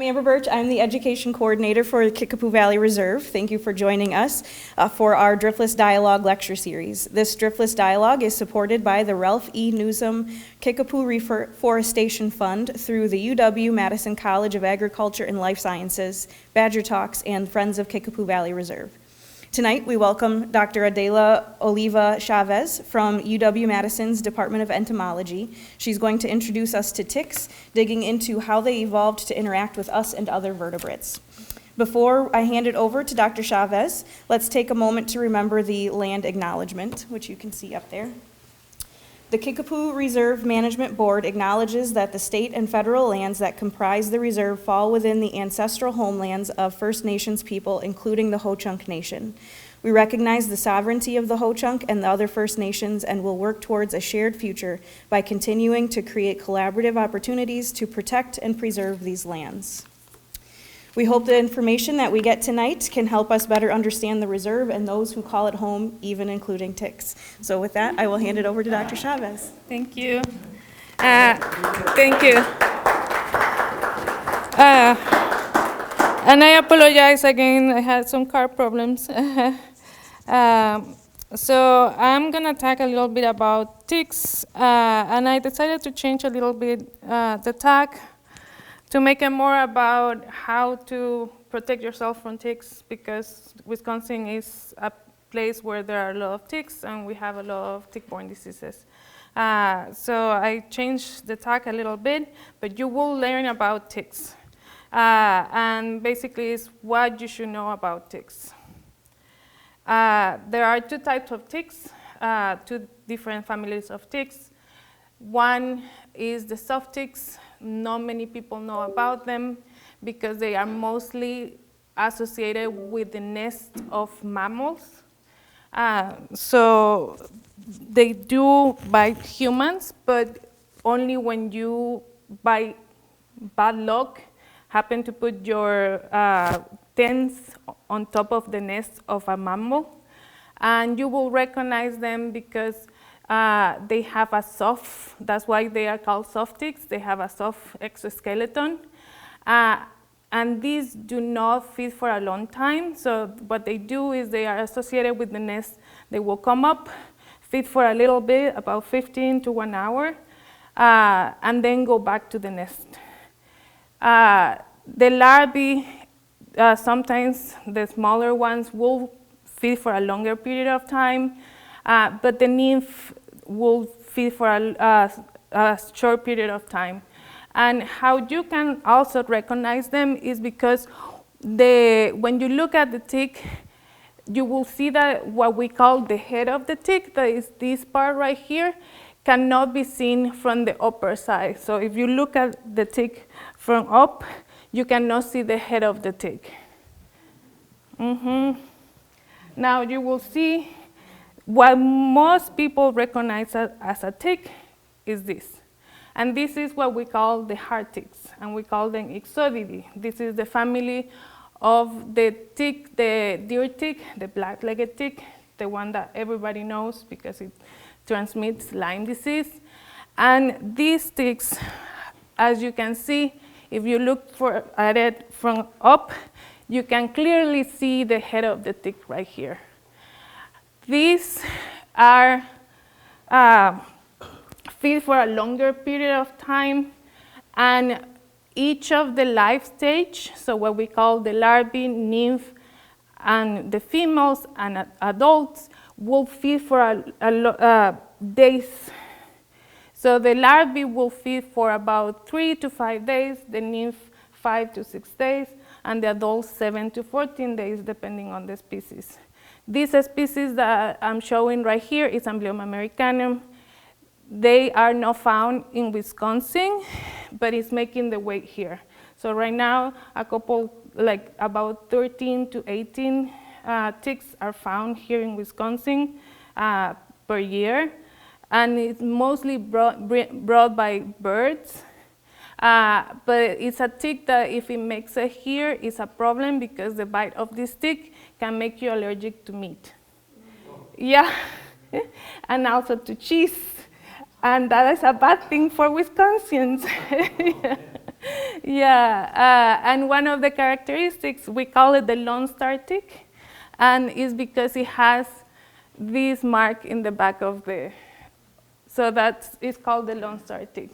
Amber Birch. I'm the Education Coordinator for the Kickapoo Valley Reserve. Thank you for joining us for our Driftless Dialogue lecture series. This Driftless Dialogue is supported by the Ralph E. Nuzum Kickapoo Reforestation Fund through the UW-Madison College of Agriculture and Life Sciences, Badger Talks, and Friends of Kickapoo Valley Reserve. Tonight, we welcome Dr. Adela Oliva Chavez from UW-Madison's Department of Entomology. She's going to introduce us to ticks, digging into how they evolved to interact with us and other vertebrates. Before I hand it over to Dr. Chavez, let's take a moment to remember the land acknowledgement, which you can see up there. The Kickapoo Reserve Management Board acknowledges that the state and federal lands that comprise the reserve fall within the ancestral homelands of First Nations people, including the Ho-Chunk Nation. We recognize the sovereignty of the Ho-Chunk and the other First Nations and will work towards a shared future by continuing to create collaborative opportunities to protect and preserve these lands. We hope the information that we get tonight can help us better understand the reserve and those who call it home, even including ticks. So with that, I will hand it over to Dr. Chavez. Thank you. Thank you. And I apologize again, I had some car problems. So I'm gonna talk a little bit about ticks, and I decided to change a little bit the talk to make it more about how to protect yourself from ticks, because Wisconsin is a place where there are a lot of ticks and we have a lot of tick-borne diseases. So I changed the talk a little bit, but you will learn about ticks. And basically it's what you should know about ticks. There are two types of ticks, two different families of ticks. One is the soft ticks. Not many people know about them because they are mostly associated with the nest of mammals. So they do bite humans, but only when you, by bad luck, happen to put your tents on top of the nest of a mammal. And you will recognize them because they have a soft, that's why they are called soft ticks. They have a soft exoskeleton. And these do not feed for a long time. So what they do is they are associated with the nest. They will come up, feed for a little bit, about 15 to 1 hour, and then go back to the nest. The larvae, sometimes the smaller ones will feed for a longer period of time. But the nymph will feed for a short period of time. And how you can also recognize them is because when you look at the tick, you will see that what we call the head of the tick, that is this part right here, cannot be seen from the upper side. So if you look at the tick from up, you cannot see the head of the tick. Now you will see what most people recognize as a tick is this. And this is what we call the hard ticks, and we call them Ixodidae. This is the family of the tick, the deer tick, the black-legged tick, the one that everybody knows because it transmits Lyme disease. And these ticks, as you can see, if you look at it from up, you can clearly see the head of the tick right here. These are feed for a longer period of time, and each of the life stage, so what we call the larvae, nymph, and the females and adults will feed for days. So the larvae will feed for about 3 to 5 days, the nymph 5 to 6 days, and the adults 7 to 14 days, depending on the species. This species that I'm showing right here is Amblyomma americanum. They are not found in Wisconsin, but it's making the way here. So right now, about 13 to 18 ticks are found here in Wisconsin per year. And it's mostly brought by birds. But it's a tick that if it makes it here, it's a problem because the bite of this tick can make you allergic to meat. Yeah, and also to cheese. And that is a bad thing for Wisconsians. Yeah, and one of the characteristics, we call it the Lone Star tick, and it's because it has this mark in the back of the, so it's called the Lone Star tick.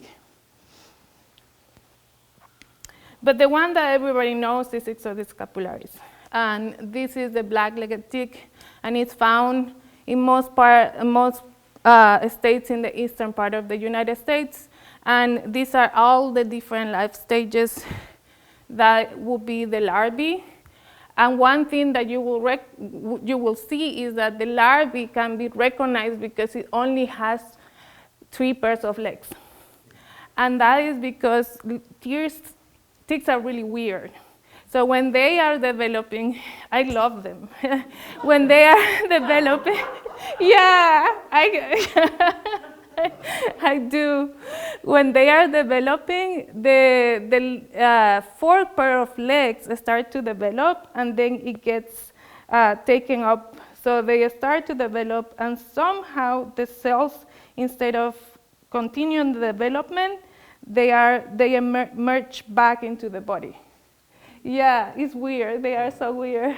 But the one that everybody knows is Ixodes scapularis. And this is the black-legged tick, and it's found in most states in the eastern part of the United States. And these are all the different life stages that will be the larvae. And one thing that you will see is that the larvae can be recognized because it only has 3 pairs of legs. And that is because ticks are really weird. So when they are developing, I love them. When they are developing, yeah, I do. When they are developing, the 4 pair of legs start to develop, and then it gets taken up. So they start to develop, and somehow the cells, instead of continuing the development, they emerge back into the body. Yeah, it's weird. They are so weird.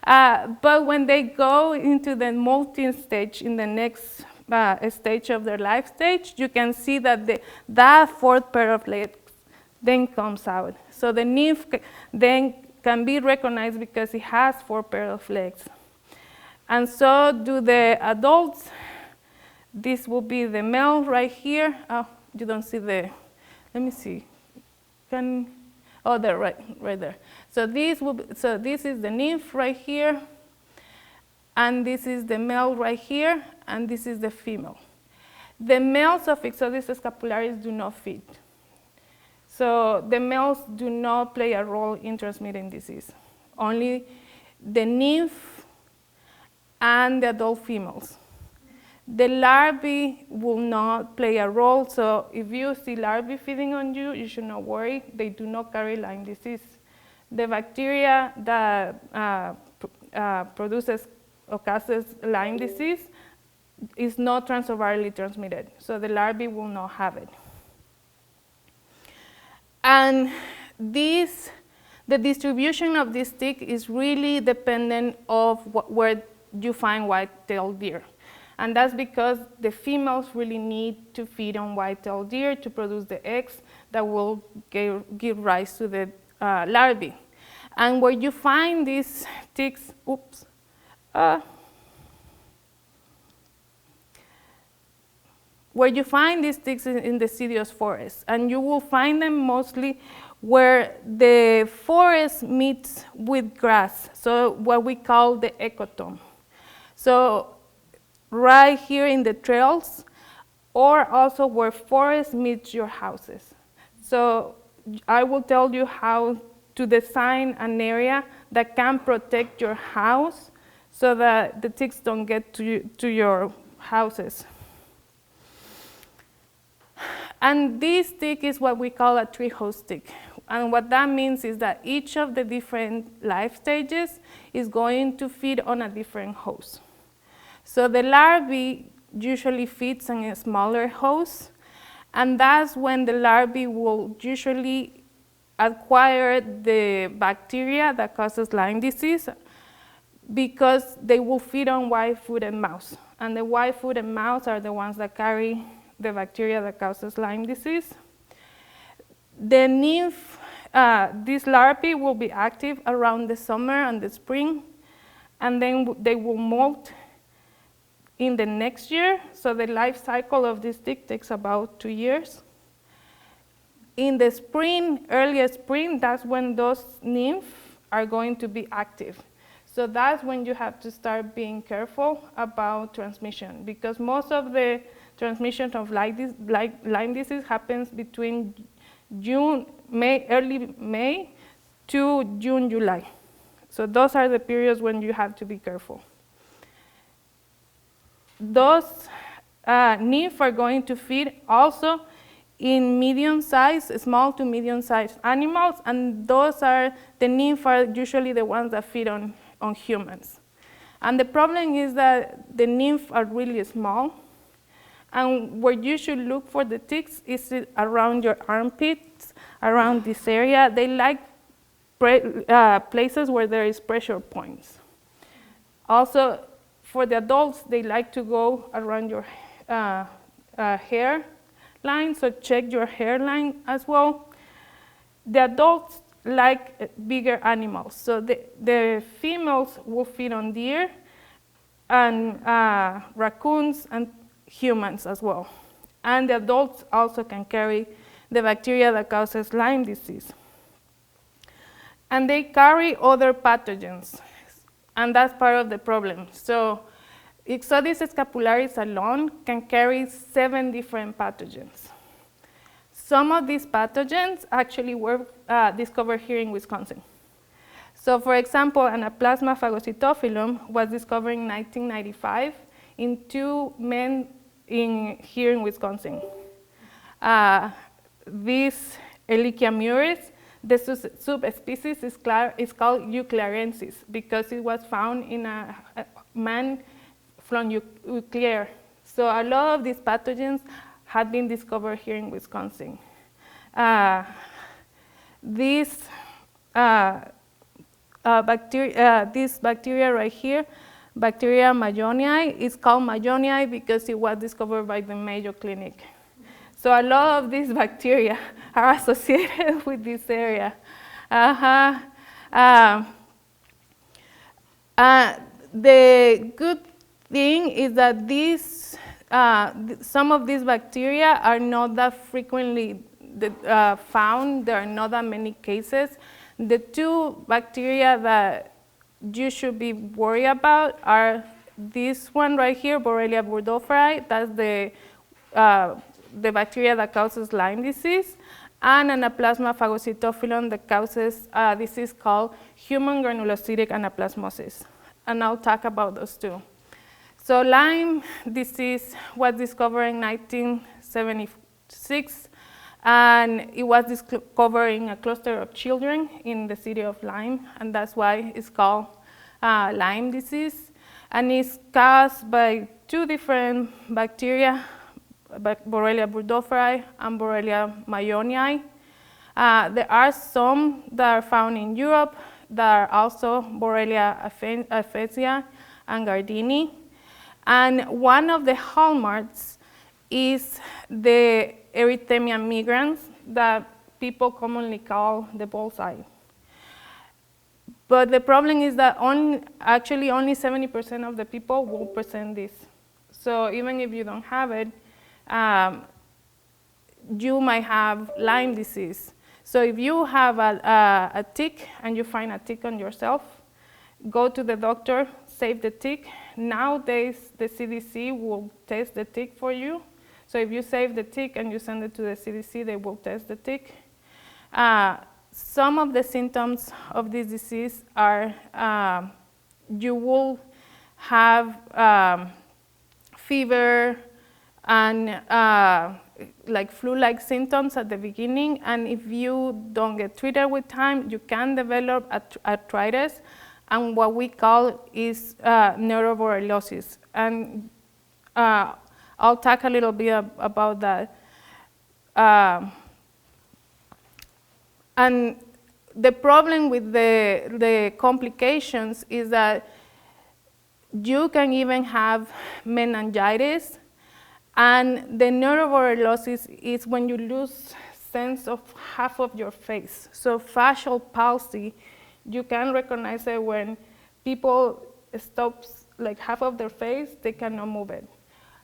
But when they go into the molting stage, in the next stage of their life stage, you can see that that 4th pair of legs then comes out. So the nymph then can be recognized because it has 4 pair of legs. And so do the adults. This will be the male right here. Oh, you don't see let me see. Oh, there, right there. So this is the nymph right here, and this is the male right here, and this is the female. The males of Ixodes scapularis do not feed. So the males do not play a role in transmitting disease. Only the nymph and the adult females. The larvae will not play a role, so if you see larvae feeding on you, you should not worry. They do not carry Lyme disease. The bacteria that produces or causes Lyme disease is not transovarally transmitted, so the larvae will not have it. And the distribution of this tick is really dependent of where you find white-tailed deer. And that's because the females really need to feed on white-tailed deer to produce the eggs that will give rise to the larvae. And where you find these ticks, where you find these ticks in deciduous forests, and you will find them mostly where the forest meets with grass, so what we call the ecotone. So right here in the trails, or also where forest meets your houses. So I will tell you how to design an area that can protect your house so that the ticks don't get to your houses. And this tick is what we call a tree host tick. And what that means is that each of the different life stages is going to feed on a different host. So the larvae usually feeds on a smaller host, and that's when the larvae will usually acquire the bacteria that causes Lyme disease, because they will feed on white-footed mouse. And the white-footed mouse are the ones that carry the bacteria that causes Lyme disease. The nymph, these larvae will be active around the summer and the spring, and then they will molt in the next year. So the life cycle of this tick takes about 2 years. In the spring, early spring, that's when those nymphs are going to be active. So that's when you have to start being careful about transmission, because most of the transmission of Lyme disease happens between early May to June, July. So those are the periods when you have to be careful. Those nymphs are going to feed also in medium-sized, small to medium-sized animals, and those are, the nymphs are usually the ones that feed on humans. And the problem is that the nymphs are really small, and where you should look for the ticks is around your armpits around this area. They like places where there is pressure points. Also, for the adults, they like to go around your hair line, so check your hairline as well. The adults like bigger animals, so the females will feed on deer and raccoons and humans as well. And the adults also can carry the bacteria that causes Lyme disease. And they carry other pathogens, and that's part of the problem. So Ixodes scapularis alone can carry 7 different pathogens. Some of these pathogens actually were discovered here in Wisconsin. So for example, Anaplasma phagocytophilum was discovered in 1995 in 2 men here in Wisconsin. This Ehrlichia muris, the subspecies is called euclarensis because it was found in a man from Euclair. So a lot of these pathogens had been discovered here in Wisconsin. This bacteria right here, Bacteria mayonii, is called mayonii because it was discovered by the Mayo Clinic. So a lot of these bacteria are associated with this area. The good thing is that some of these bacteria are not that frequently found. There are not that many cases. The 2 bacteria that you should be worried about are this one right here, Borrelia burgdorferi. That's the bacteria that causes Lyme disease, and Anaplasma phagocytophilum that causes a disease called human granulocytic anaplasmosis. And I'll talk about those 2. So Lyme disease was discovered in 1976, and it was discovered in a cluster of children in the city of Lyme, and that's why it's called Lyme disease. And it's caused by 2 different bacteria, Borrelia burgdorferi and Borrelia mayonii. There are some that are found in Europe that are also Borrelia aphasia and Gardini. And one of the hallmarks is the Erythemia migrans that people commonly call the bullseye. But the problem is that only 70% of the people will present this. So even if you don't have it, you might have Lyme disease. So if you have a tick and you find a tick on yourself, go to the doctor, save the tick. Nowadays, the CDC will test the tick for you. So if you save the tick and you send it to the CDC, they will test the tick. Some of the symptoms of this disease are you will have fever and like flu-like symptoms at the beginning, and if you don't get treated with time, you can develop arthritis, and what we call is neuroborreliosis. And I'll talk a little bit about that. And the problem with the complications is that you can even have meningitis, and the neuroborreliosis is when you lose sense of half of your face. So facial palsy, you can recognize it when people stop like half of their face, they cannot move it.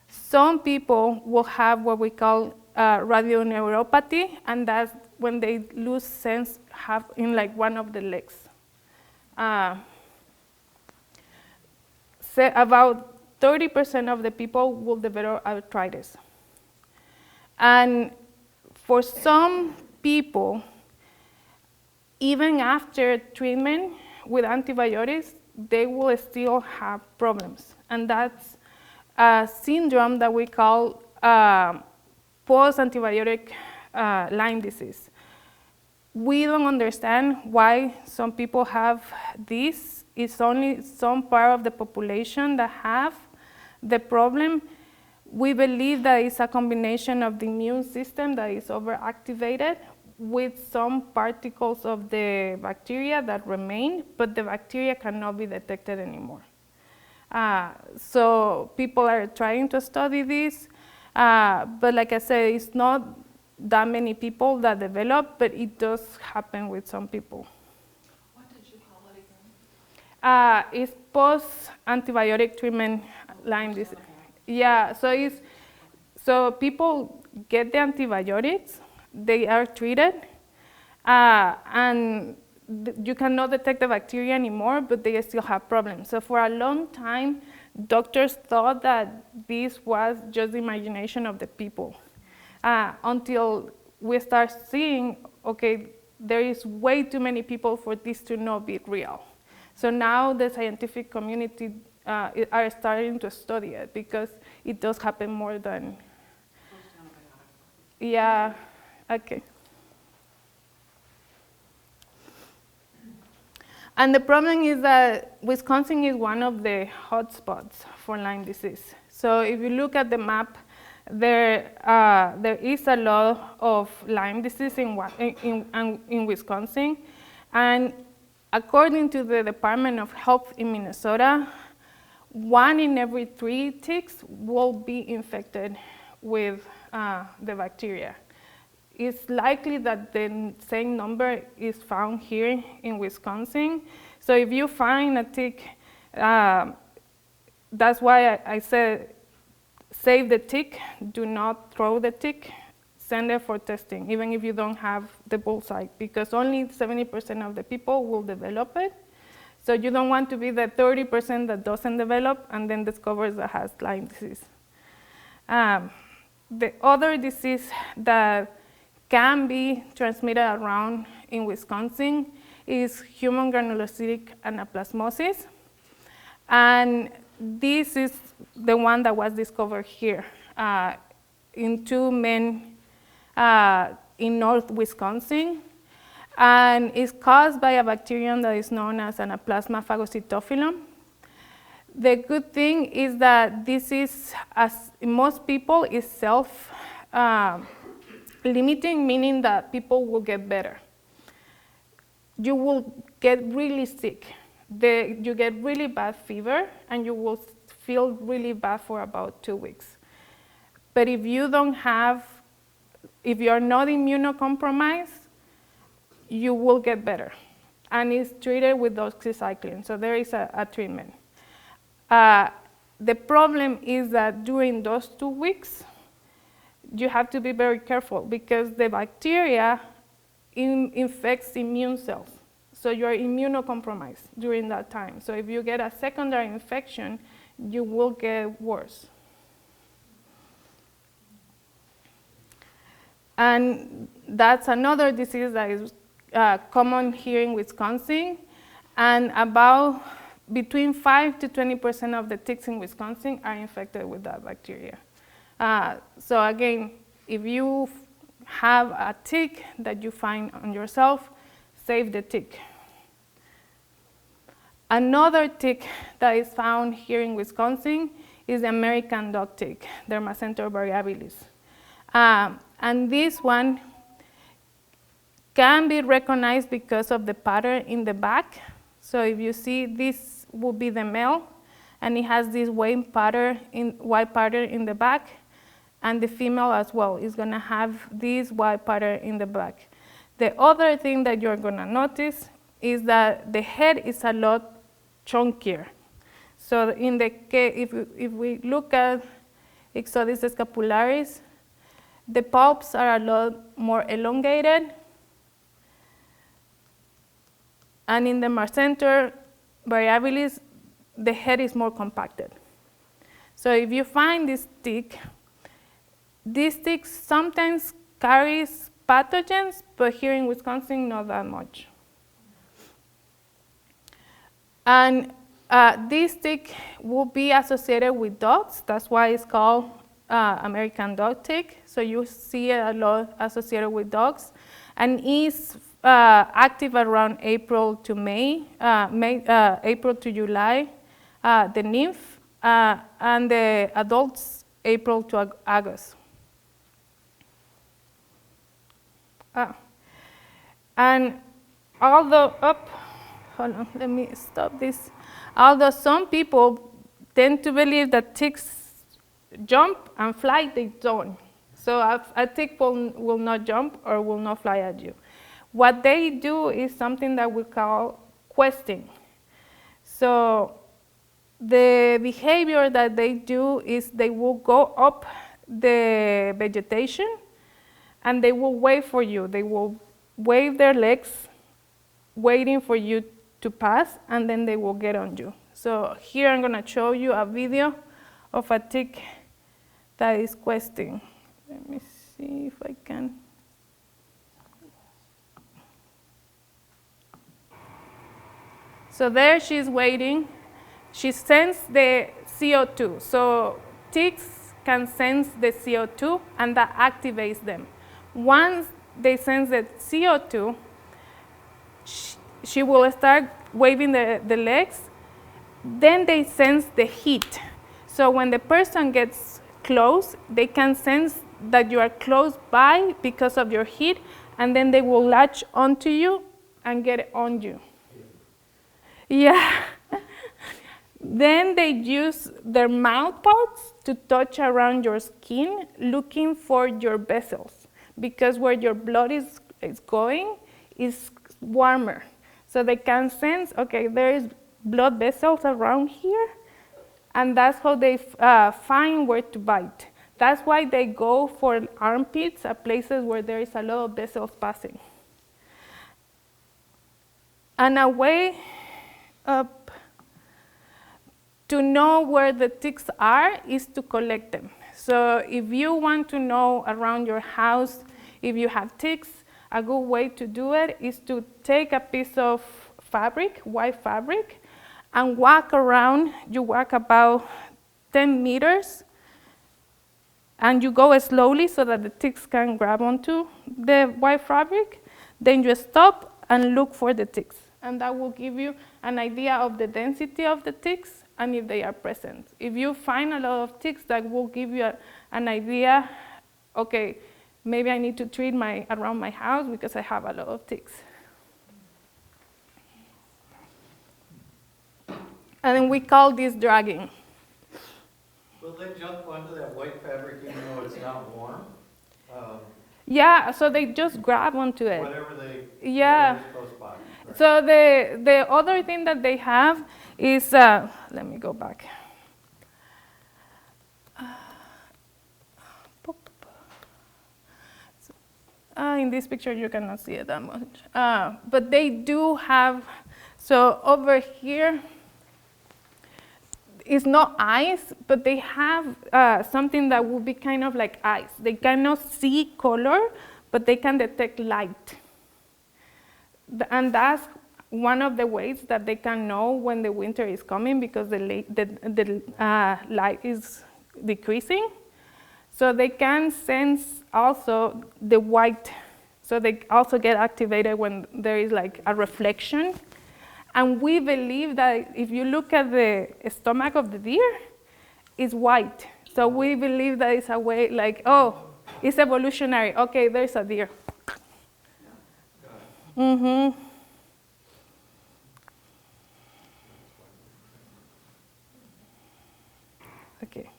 Some people will have what we call radioneuropathy, and that's when they lose sense in like one of the legs. About 30% of the people will develop arthritis. And for some people, even after treatment with antibiotics, they will still have problems. And that's a syndrome that we call post-antibiotic Lyme disease. We don't understand why some people have this. It's only some part of the population that have the problem. We believe that it's a combination of the immune system that is overactivated with some particles of the bacteria that remain, but the bacteria cannot be detected anymore. So people are trying to study this, but like I said, it's not that many people that develop, but it does happen with some people. What did you call it again? It's post-antibiotic treatment Lyme disease. Okay. Yeah, so people get the antibiotics, they are treated, and you cannot detect the bacteria anymore, but they still have problems. So for a long time, doctors thought that this was just the imagination of the people, until we start seeing, okay, there is way too many people for this to not be real. So now the scientific community are starting to study it because it does happen more than. Yeah, okay. And the problem is that Wisconsin is one of the hotspots for Lyme disease. So if you look at the map, there is a lot of Lyme disease in Wisconsin. And according to the Department of Health in Minnesota, 1 in every 3 ticks will be infected with the bacteria. It's likely that the same number is found here in Wisconsin. So if you find a tick, that's why I said save the tick, do not throw the tick, send it for testing, even if you don't have the bullseye, because only 70% of the people will develop it. So you don't want to be the 30% that doesn't develop and then discovers that has Lyme disease. The other disease that can be transmitted around in Wisconsin is human granulocytic anaplasmosis. And this is the one that was discovered here in 2 men in North Wisconsin. And it's caused by a bacterium that is known as Anaplasma phagocytophilum. The good thing is that this is, as in most people, is self-limiting, meaning that people will get better. You will get really sick. You get really bad fever, and you will feel really bad for about 2 weeks. But if you are not immunocompromised, you will get better. And it's treated with doxycycline, so there is a treatment. The problem is that during those 2 weeks, you have to be very careful because the bacteria infects immune cells. So you're immunocompromised during that time. So if you get a secondary infection, you will get worse. And that's another disease that is common here in Wisconsin. And about between 5 to 20% of the ticks in Wisconsin are infected with that bacteria. So again, if you have a tick that you find on yourself, save the tick. Another tick that is found here in Wisconsin is the American dog tick, Dermacentor variabilis. And this one can be recognized because of the pattern in the back. So if you see, this will be the male, and it has this white pattern in the back, and the female as well is gonna have this white pattern in the back. The other thing that you're gonna notice is that the head is a lot chunkier. So in the case, if we look at Ixodes scapularis, the palps are a lot more elongated. And in the Dermacentor variabilis, the head is more compacted. So if you find this tick sometimes carries pathogens, but here in Wisconsin, not that much. And this tick will be associated with dogs. That's why it's called American dog tick. So you see it a lot associated with dogs. And is active around April to May, April to July, the nymph, and the adults, April to August. And although, hold on, let me stop this. Although some people tend to believe that ticks jump and fly, they don't. So a tick will not jump or will not fly at you. What they do is something that we call questing. So the behavior that they do is they will go up the vegetation and they will wait for you. They will wave their legs, waiting for you to pass, and then they will get on you. So here I'm going to show you a video of a tick that is questing. Let me see if I can. So there she's waiting. She senses the CO2. So ticks can sense the CO2, and that activates them. Once they sense the CO2, she will start waving the legs. Then they sense the heat. So when the person gets close, they can sense that you are close by because of your heat, and then they will latch onto you and get on you. Yeah. Then they use their mouth parts to touch around your skin, looking for your vessels, because where your blood is going is warmer. So they can sense, okay, there is blood vessels around here, and that's how they find where to bite. That's why they go for armpits at places where there is a lot of vessels passing. And a way to know where the ticks are is to collect them. So if you want to know around your house if you have ticks, a good way to do it is to take a piece of fabric, white fabric, and walk around. You walk about 10 meters, and you go slowly so that the ticks can grab onto the white fabric. Then you stop and look for the ticks, and that will give you an idea of the density of the ticks and if they are present. If you find a lot of ticks, that will give you an idea, okay, maybe I need to treat around my house because I have a lot of ticks. And then we call this dragging. Will they jump onto that white fabric even though it's not warm? Yeah, so they just grab onto it. Whatever's close by. Right. So the other thing that they have is, let me go back. In this picture, you cannot see it that much. But they do have, so over here, it's not eyes, but they have something that will be kind of like eyes. They cannot see color, but they can detect light. And that's one of the ways that they can know when the winter is coming, because the light is decreasing. So they can sense also the white. So they also get activated when there is like a reflection. And we believe that if you look at the stomach of the deer, it's white. So we believe that it's a way like, oh, it's evolutionary. Okay, there's a deer. Mm-hmm. Okay.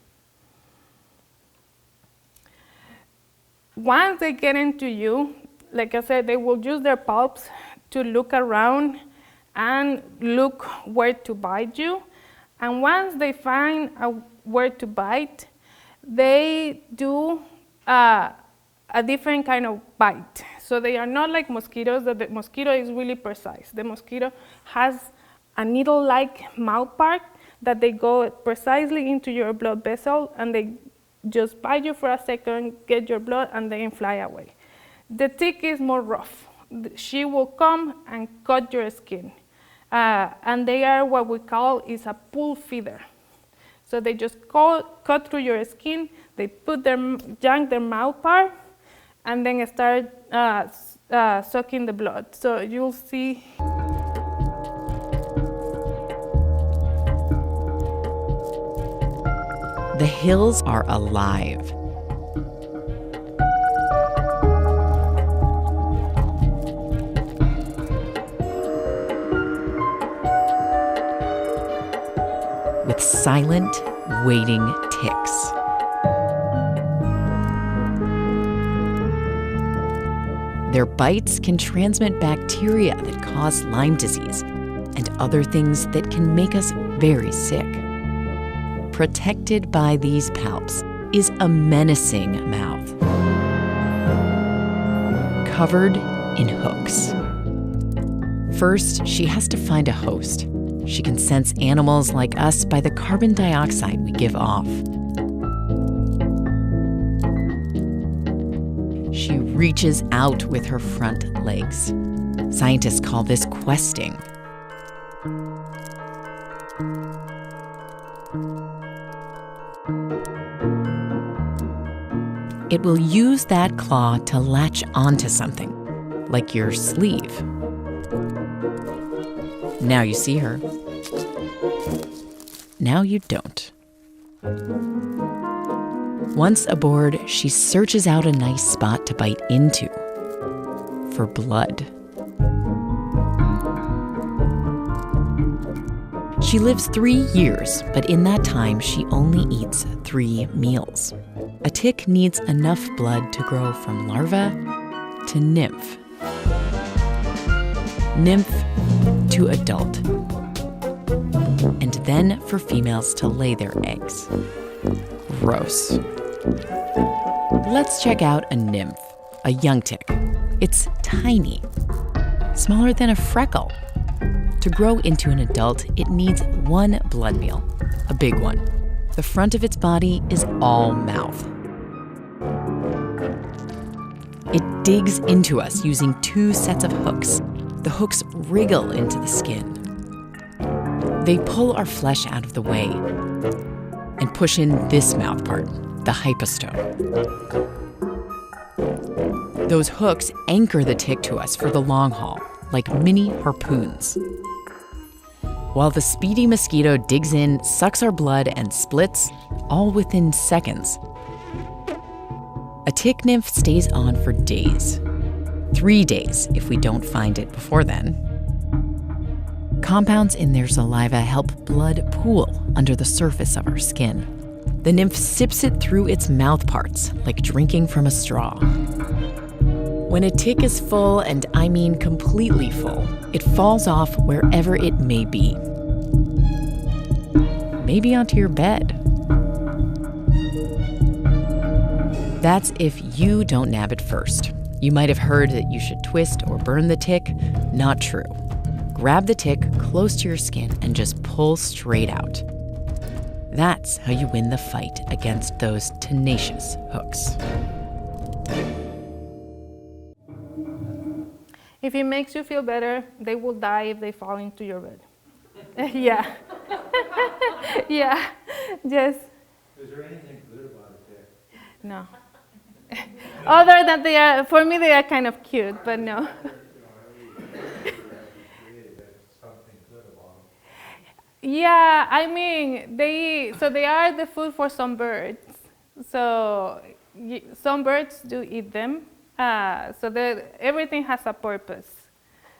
Once they get into you, like I said, they will use their palps to look around and look where to bite you. And once they find where to bite, they do a different kind of bite. So they are not like mosquitoes, that the mosquito is really precise. The mosquito has a needle-like mouth part that they go precisely into your blood vessel, and they just bite you for a second, get your blood, and then fly away. The tick is more rough. She will come and cut your skin. And they are what we call is a pull feeder. So they just cut through your skin, they put yank their mouth part, and then start sucking the blood. So you'll see. The hills are alive. with silent, waiting ticks. Their bites can transmit bacteria that cause Lyme disease and other things that can make us very sick. Protected by these palps is a menacing mouth, covered in hooks. First, she has to find a host. She can sense animals like us by the carbon dioxide we give off. She reaches out with her front legs. Scientists call this questing. It will use that claw to latch onto something, like your sleeve. Now you see her. Now you don't. Once aboard, she searches out a nice spot to bite into for blood. She lives 3 years, but in that time, she only eats 3 meals. A tick needs enough blood to grow from larva to nymph. Nymph to adult. And then for females to lay their eggs. Gross. Let's check out a nymph, a young tick. It's tiny, smaller than a freckle. To grow into an adult, it needs 1 blood meal, a big one. The front of its body is all mouth. It digs into us using 2 sets of hooks. The hooks wriggle into the skin. They pull our flesh out of the way and push in this mouth part, the hypostome. Those hooks anchor the tick to us for the long haul, like mini harpoons. While the speedy mosquito digs in, sucks our blood, and splits, all within seconds. A tick nymph stays on for days. 3 days if we don't find it before then. Compounds in their saliva help blood pool under the surface of our skin. The nymph sips it through its mouth parts, like drinking from a straw. When a tick is full, and I mean completely full, it falls off wherever it may be. Maybe onto your bed. That's if you don't nab it first. You might have heard that you should twist or burn the tick. Not true. Grab the tick close to your skin and just pull straight out. That's how you win the fight against those tenacious hooks. If it makes you feel better, they will die if they fall into your bed. Yeah. Yeah. Just. Is there anything good about a tick? No. Other than they are, for me, they are kind of cute, but no. Yeah, I mean, they are the food for some birds. So some birds do eat them. Everything has a purpose.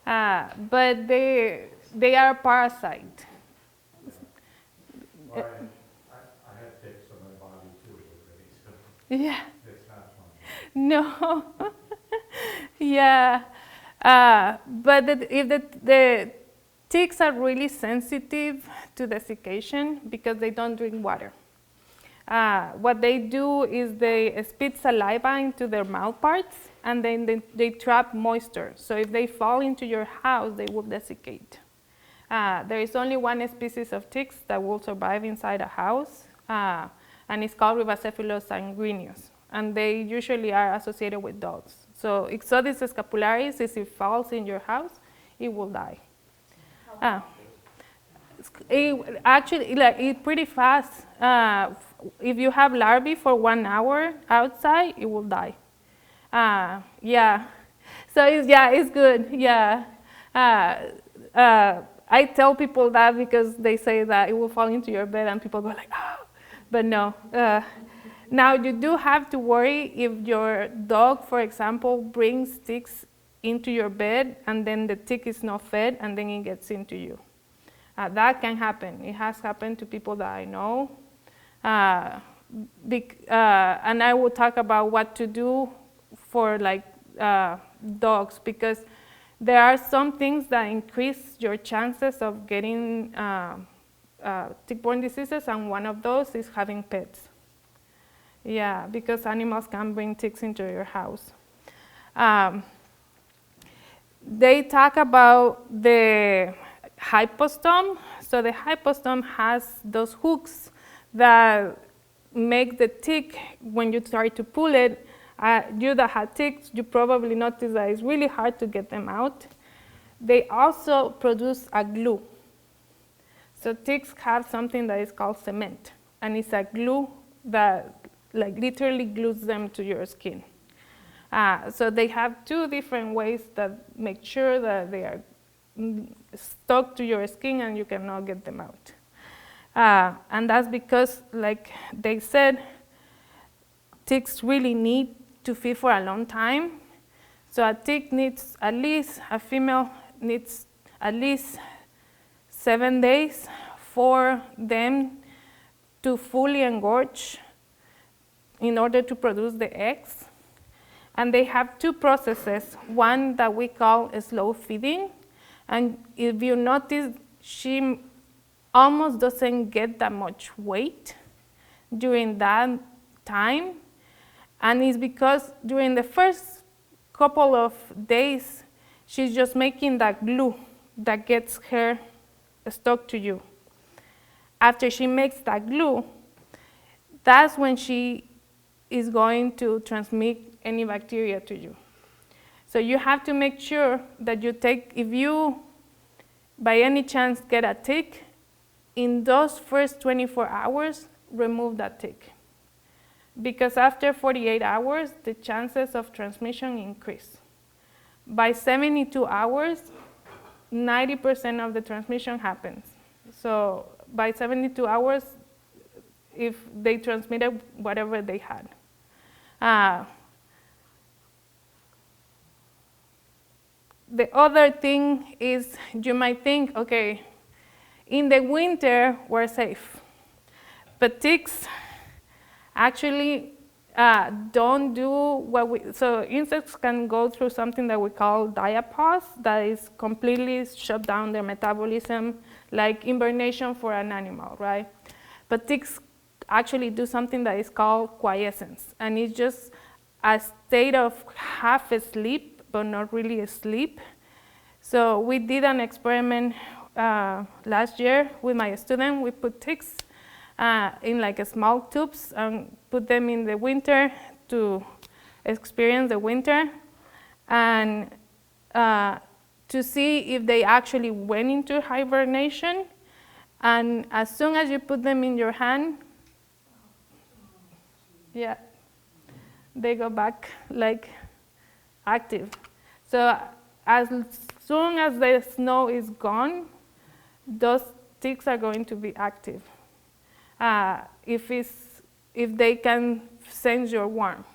But they are parasite. Well, I have ticks on my body too already, so Yeah. it's not fun. No. Yeah. But if the ticks are really sensitive to desiccation because they don't drink water. What they do is they spit saliva into their mouth parts, and then they trap moisture. So if they fall into your house, they will desiccate. There is only one species of ticks that will survive inside a house, and it's called Ribacephalus sanguineus. And they usually are associated with dogs. So Ixodes scapularis, if it falls in your house, it will die. It's pretty fast. If you have larvae for 1 hour outside, it will die. Yeah. So it's good. Yeah. I tell people that because they say that it will fall into your bed, and people go like, oh, but no. Now you do have to worry if your dog, for example, brings ticks into your bed, and then the tick is not fed, and then it gets into you. That can happen. It has happened to people that I know. And I will talk about what to do for dogs, because there are some things that increase your chances of getting tick-borne diseases, and one of those is having pets. Yeah, because animals can bring ticks into your house. They talk about the hypostome. So the hypostome has those hooks that make the tick, when you try to pull it, you that have ticks, you probably notice that it's really hard to get them out. They also produce a glue. So ticks have something that is called cement, and it's a glue that literally glues them to your skin. So they have two different ways that make sure that they are stuck to your skin and you cannot get them out. And that's because, like they said, ticks really need to feed for a long time. So a tick needs a female needs at least 7 days for them to fully engorge in order to produce the eggs. And they have two processes, one that we call slow feeding. And if you notice, she almost doesn't get that much weight during that time. And it's because during the first couple of days, she's just making that glue that gets her stuck to you. After she makes that glue, that's when she is going to transmit any bacteria to you. So you have to make sure that you take, if you by any chance get a tick, in those first 24 hours, remove that tick. Because after 48 hours, the chances of transmission increase. By 72 hours, 90% of the transmission happens. So by 72 hours, if they transmitted whatever they had. The other thing is, you might think, okay, in the winter, we're safe. But ticks actually don't do what we, so insects can go through something that we call diapause, that is completely shut down their metabolism, like hibernation for an animal, right? But ticks actually do something that is called quiescence, and it's just a state of half asleep, but not really asleep. So we did an experiment last year with my student. We put ticks in like small tubes and put them in the winter to experience the winter, and to see if they actually went into hibernation. And as soon as you put them in your hand, yeah, they go back like active. So as soon as the snow is gone, those ticks are going to be active. If they can sense your warmth.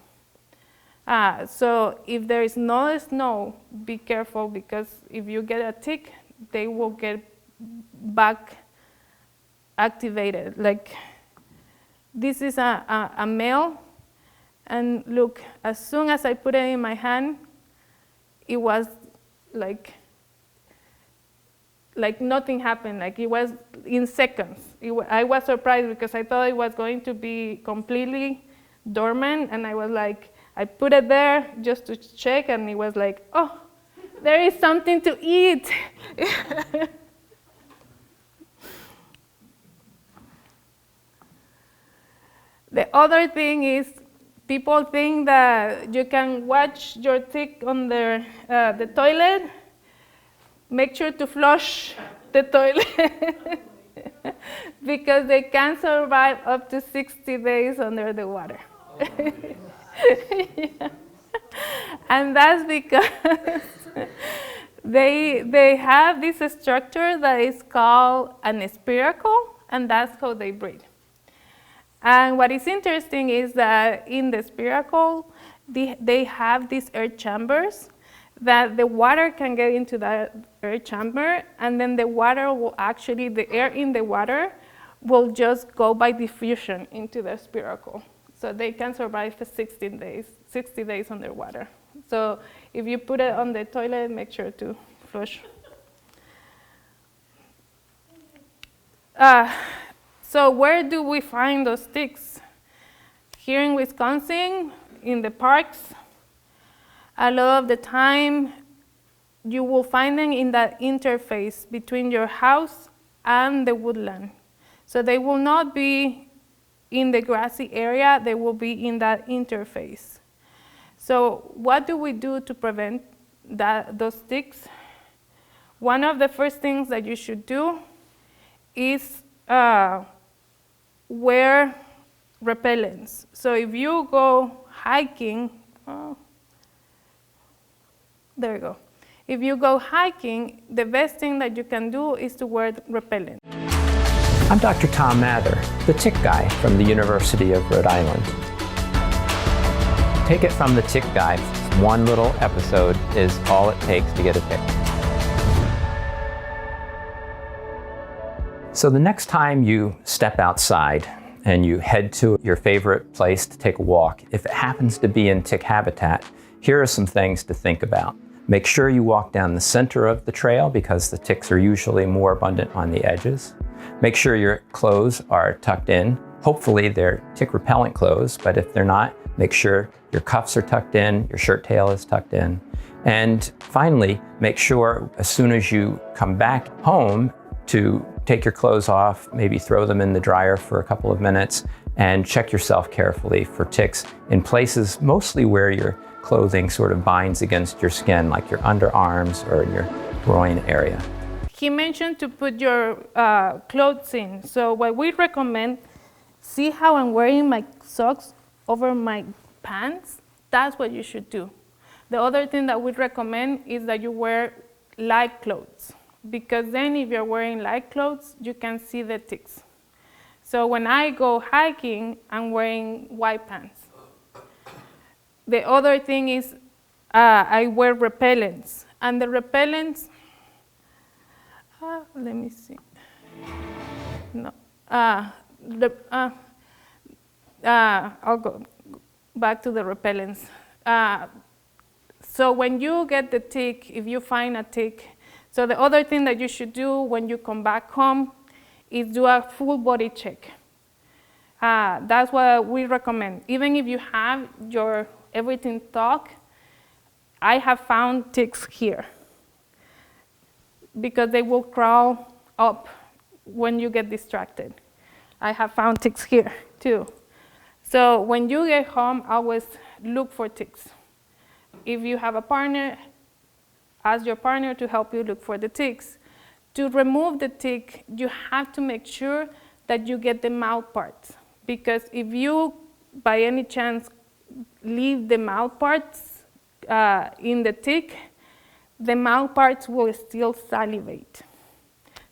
So if there is no snow, be careful, because if you get a tick, they will get back activated. Like, this is a male, and look, as soon as I put it in my hand, it was like nothing happened. Like, it was in seconds. I was surprised because I thought it was going to be completely dormant, and I was like, I put it there just to check, and it was like, oh, there is something to eat. The other thing is, people think that you can watch your tick on the toilet. Make sure to flush the toilet because they can survive up to 60 days under the water. Yeah. And that's because they have this structure that is called an spiracle, and that's how they breathe. And what is interesting is that in the spiracle, they have these air chambers that the water can get into that air chamber, and then the water will actually, the air in the water will just go by diffusion into the spiracle. So they can survive for 60 days underwater. So if you put it on the toilet, make sure to flush. So where do we find those ticks? Here in Wisconsin, in the parks, a lot of the time, you will find them in that interface between your house and the woodland. So they will not be in the grassy area, they will be in that interface. So what do we do to prevent those ticks? One of the first things that you should do is wear repellents. So if you go hiking, there you go. If you go hiking, the best thing that you can do is to wear repellent. I'm Dr. Tom Mather, the tick guy from the University of Rhode Island. Take it from the tick guy, one little episode is all it takes to get a tick. So the next time you step outside and you head to your favorite place to take a walk, if it happens to be in tick habitat, here are some things to think about. Make sure you walk down the center of the trail because the ticks are usually more abundant on the edges. Make sure your clothes are tucked in. Hopefully they're tick repellent clothes, but if they're not, make sure your cuffs are tucked in, your shirt tail is tucked in. And finally, make sure as soon as you come back home to take your clothes off, maybe throw them in the dryer for a couple of minutes, and check yourself carefully for ticks in places mostly where your clothing sort of binds against your skin, like your underarms or in your groin area. He mentioned to put your clothes in. So what we recommend, see how I'm wearing my socks over my pants? That's what you should do. The other thing that we recommend is that you wear light clothes, because then if you're wearing light clothes, you can see the ticks. So when I go hiking, I'm wearing white pants. The other thing is I wear repellents. And the repellents, let me see. No. I'll go back to the repellents. So when you get the tick, if you find a tick, so the other thing that you should do when you come back home is do a full body check. That's what we recommend. Even if you have your everything tucked, I have found ticks here because they will crawl up when you get distracted. I have found ticks here too. So when you get home, always look for ticks. If you have a partner, ask your partner to help you look for the ticks. To remove the tick, you have to make sure that you get the mouth parts, because if you, by any chance, leave the mouth parts in the tick, the mouth parts will still salivate.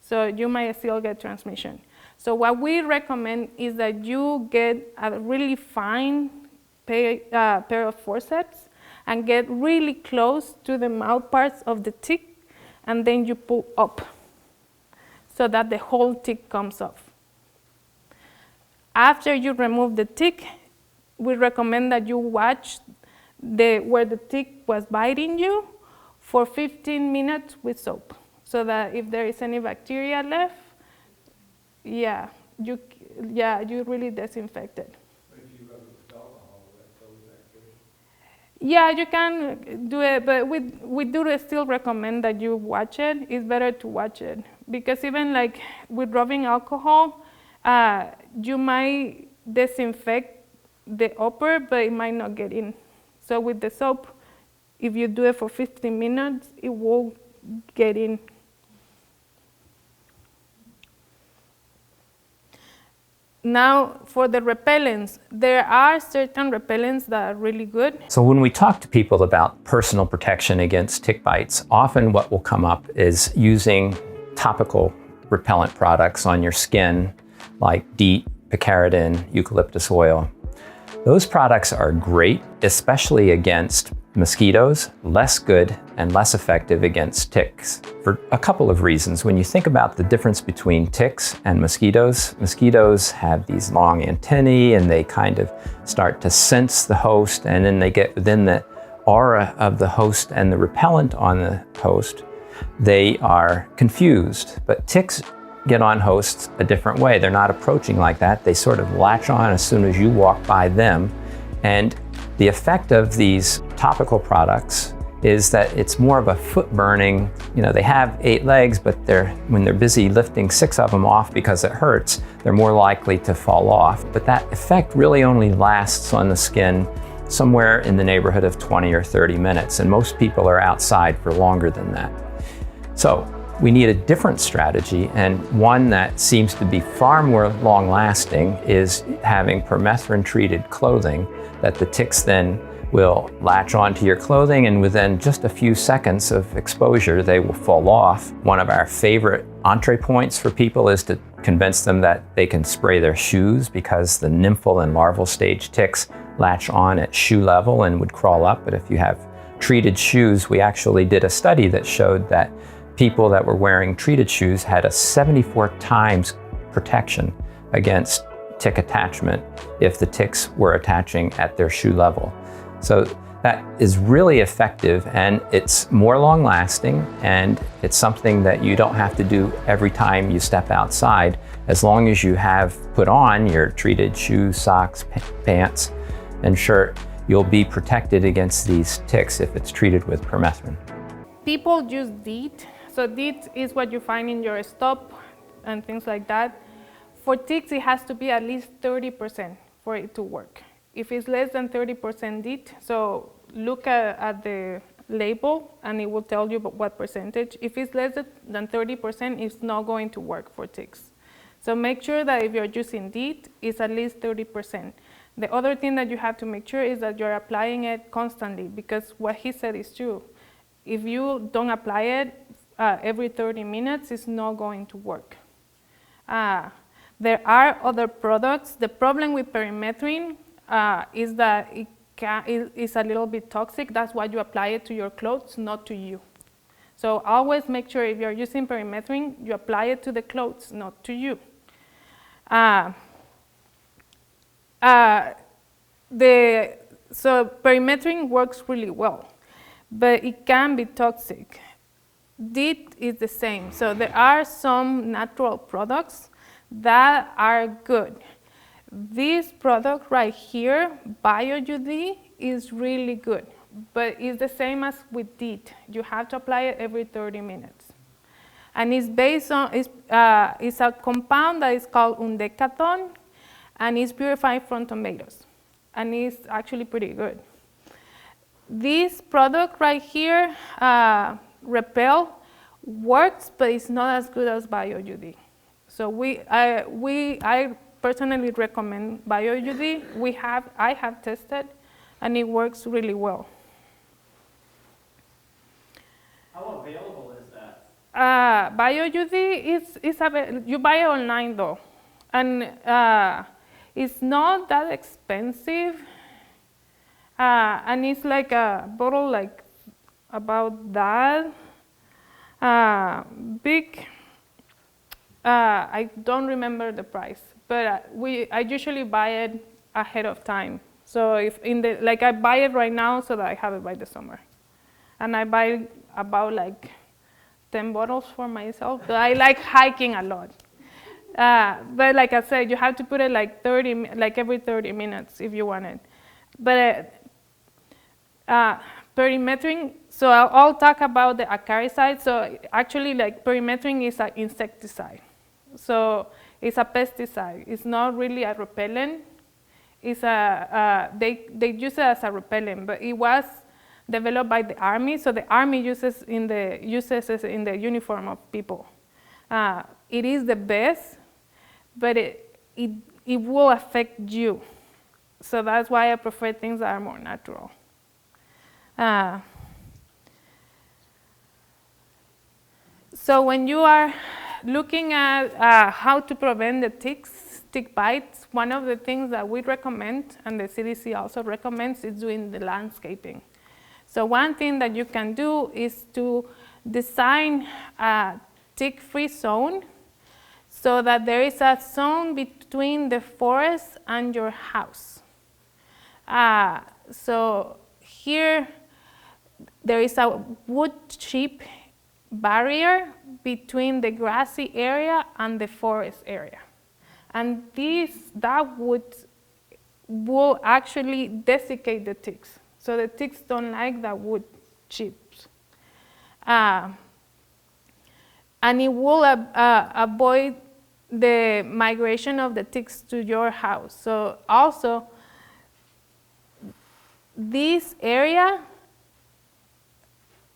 So you might still get transmission. So what we recommend is that you get a really fine pair of forceps and get really close to the mouth parts of the tick, and then you pull up so that the whole tick comes off. After you remove the tick, we recommend that you watch where the tick was biting you for 15 minutes with soap, so that if there is any bacteria left, you really disinfect it. But if you rub it with alcohol, will that kill the bacteria? Yeah, you can do it, but we do still recommend that you watch it. It's better to watch it, because even like with rubbing alcohol, you might disinfect the upper, but it might not get in. So with the soap, if you do it for 15 minutes, it will get in. Now, for the repellents, there are certain repellents that are really good. So when we talk to people about personal protection against tick bites, often what will come up is using topical repellent products on your skin, like DEET, picaridin, eucalyptus oil. Those products are great, especially against mosquitoes, less good and less effective against ticks for a couple of reasons. When you think about the difference between ticks and mosquitoes, mosquitoes have these long antennae and they kind of start to sense the host, and then they get within the aura of the host and the repellent on the host, they are confused. But ticks get on hosts a different way. They're not approaching like that. They sort of latch on as soon as you walk by them. And the effect of these topical products is that it's more of a foot burning. You know, they have 8 legs, but when they're busy lifting 6 of them off because it hurts, they're more likely to fall off. But that effect really only lasts on the skin somewhere in the neighborhood of 20 or 30 minutes, and most people are outside for longer than that. So we need a different strategy, and one that seems to be far more long-lasting is having permethrin-treated clothing that the ticks then will latch onto your clothing, and within just a few seconds of exposure, they will fall off. One of our favorite entree points for people is to convince them that they can spray their shoes, because the nymphal and larval stage ticks latch on at shoe level and would crawl up. But if you have treated shoes, we actually did a study that showed that people that were wearing treated shoes had a 74 times protection against tick attachment if the ticks were attaching at their shoe level. So that is really effective, and it's more long lasting, and it's something that you don't have to do every time you step outside. As long as you have put on your treated shoes, socks, pants, and shirt, you'll be protected against these ticks if it's treated with permethrin. People use DEET. So DEET is what you find in your stop and things like that. For ticks, it has to be at least 30% for it to work. If it's less than 30% DEET, so look at the label and it will tell you what percentage. If it's less than 30%, it's not going to work for ticks. So make sure that if you're using DEET, it's at least 30%. The other thing that you have to make sure is that you're applying it constantly, because what he said is true. If you don't apply it every 30 minutes, it's not going to work. There are other products. The problem with permethrin is that it's a little bit toxic. That's why you apply it to your clothes, not to you. So always make sure if you're using permethrin, you apply it to the clothes, not to you. So permethrin works really well, but it can be toxic. DEET is the same. So there are some natural products that are good. This product right here, BioUD, is really good, but it's the same as with DEET. You have to apply it every 30 minutes. And it's based on, it's a compound that is called undecaton, and it's purified from tomatoes. And it's actually pretty good. This product right here, Repel, works, but it's not as good as BioUD. So I personally recommend BioUD. I have tested, and it works really well. How available is that? BioUD you buy it online though, and it's not that expensive, and it's like a bottle like about that big. I don't remember the price, but I usually buy it ahead of time. So if I buy it right now so that I have it by the summer, and I buy about like 10 bottles for myself. But I like hiking a lot. But like I said, you have to put it like every 30 minutes if you want it. But permethrin, so I'll talk about the acaricide. So actually, like permethrin is an insecticide. So it's a pesticide. It's not really a repellent. It's they use it as a repellent, but it was developed by the army. So the army uses it in the uniform of people. It is the best, but it will affect you. So that's why I prefer things that are more natural. So when you are looking at how to prevent the tick bites, one of the things that we recommend, and the CDC also recommends, is doing the landscaping. So one thing that you can do is to design a tick-free zone so that there is a zone between the forest and your house. So here there is a wood chip barrier between the grassy area and the forest area. And that wood will actually desiccate the ticks. So the ticks don't like that wood chips. And it will avoid the migration of the ticks to your house. So also, this area,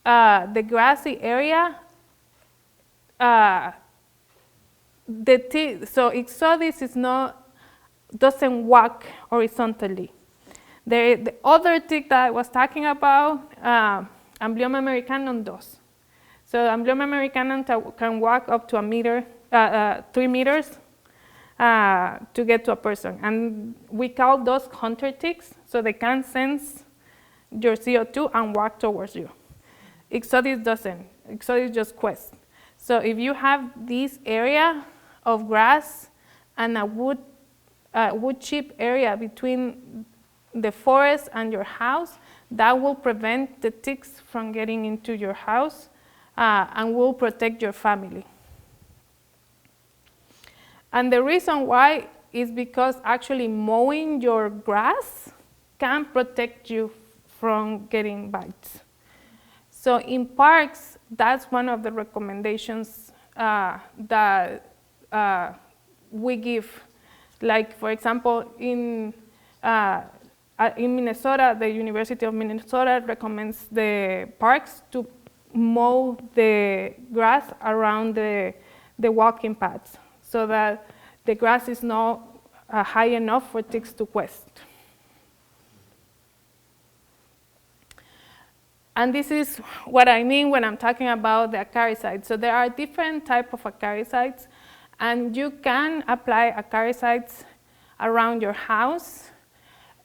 the grassy area, so Ixodes doesn't walk horizontally. The other tick that I was talking about, Amblyoma americanum does. So Amblyoma americanum can walk up to 3 meters to get to a person. And we call those hunter ticks, so they can sense your CO2 and walk towards you. Ixodes doesn't. Ixodes just quests. So if you have this area of grass and a wood chip area between the forest and your house, that will prevent the ticks from getting into your house and will protect your family. And the reason why is because actually mowing your grass can protect you from getting bites. So in parks, that's one of the recommendations that we give. Like, for example, in Minnesota, the University of Minnesota recommends the parks to mow the grass around the walking paths so that the grass is not high enough for ticks to quest. And this is what I mean when I'm talking about the acaricides. So there are different types of acaricides, and you can apply acaricides around your house.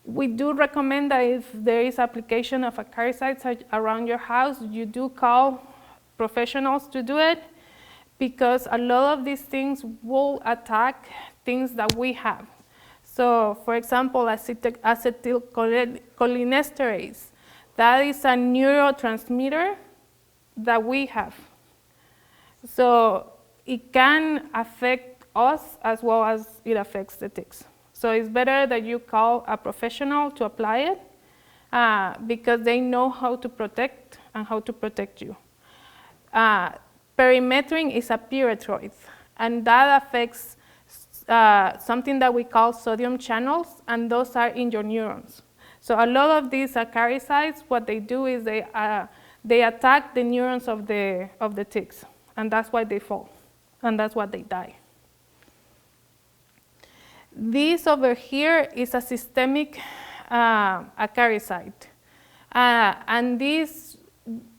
We do recommend that if there is application of acaricides around your house, you do call professionals to do it, because a lot of these things will attack things that we have. So, for example, acetylcholinesterase. That is a neurotransmitter that we have. So it can affect us as well as it affects the ticks. So it's better that you call a professional to apply it because they know how to protect and how to protect you. Perimetrin is a pyrethroid, and that affects something that we call sodium channels, and those are in your neurons. So a lot of these acaricides, what they do is they attack the neurons of the ticks, and that's why they fall, and that's why they die. This over here is a systemic acaricide, and this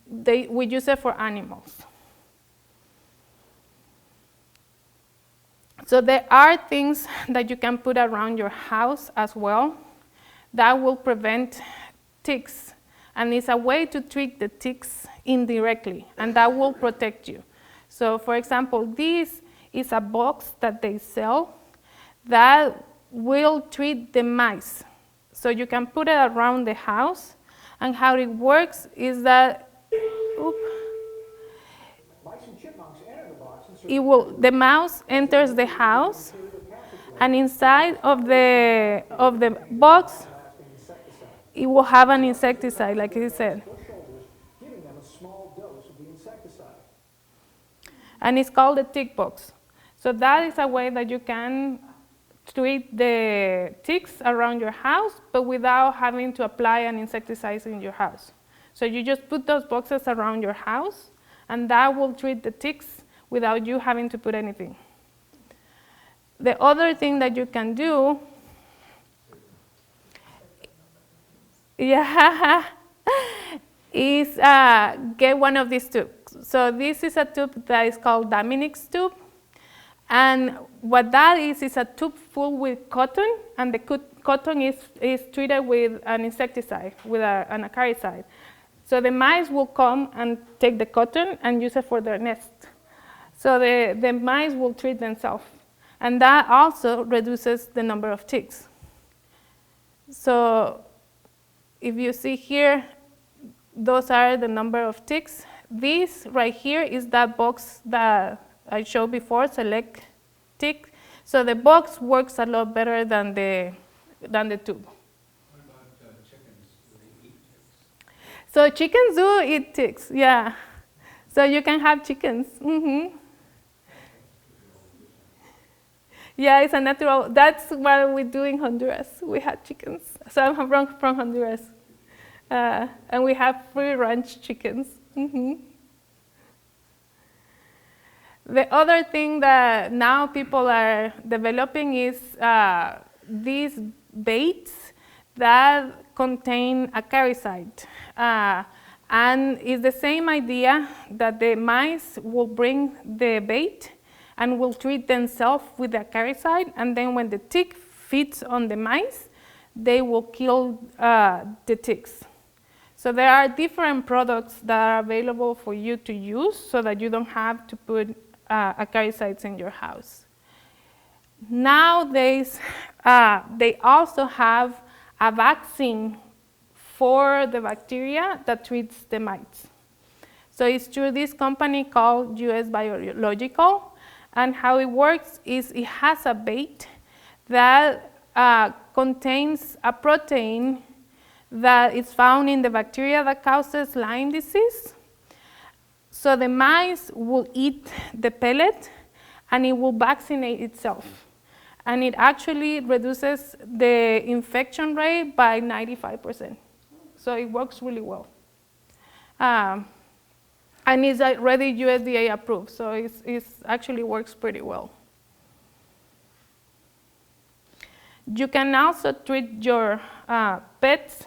we use it for animals. So there are things that you can put around your house as well that will prevent ticks. And it's a way to treat the ticks indirectly, and that will protect you. So for example, this is a box that they sell that will treat the mice. So you can put it around the house, and how it works is that, the mouse enters the house, and inside of the box, it will have an insecticide, like he said. And it's called the tick box. So that is a way that you can treat the ticks around your house, but without having to apply an insecticide in your house. So you just put those boxes around your house, and that will treat the ticks without you having to put anything. The other thing that you can do, is get one of these tubes. So this is a tube that is called Dominic's tube, And what that is a tube full with cotton, and the cotton is treated with an insecticide, with an acaricide. So the mice will come and take the cotton and use it for their nest. So the mice will treat themselves. And that also reduces the number of ticks. So if you see here, those are the number of ticks. This right here is that box that I showed before, select tick. So the box works a lot better than the tube. What about chickens? Do they eat ticks? So chickens do eat ticks, yeah. So you can have chickens. Yeah, it's a natural, that's what we do in Honduras. We have chickens. So I'm from Honduras. And we have free range chickens. The other thing that now people are developing is these baits that contain acaricide. And it's the same idea that the mice will bring the bait and will treat themselves with the acaricide, and then when the tick feeds on the mice, they will kill the ticks. So there are different products that are available for you to use so that you don't have to put acaricides in your house. Nowadays, they also have a vaccine for the bacteria that treats the mites. So it's through this company called US Biological, and how it works is it has a bait that contains a protein that is found in the bacteria that causes Lyme disease. So the mice will eat the pellet and it will vaccinate itself. And it actually reduces the infection rate by 95%. So it works really well. And it's already USDA approved, so it actually works pretty well. You can also treat your pets,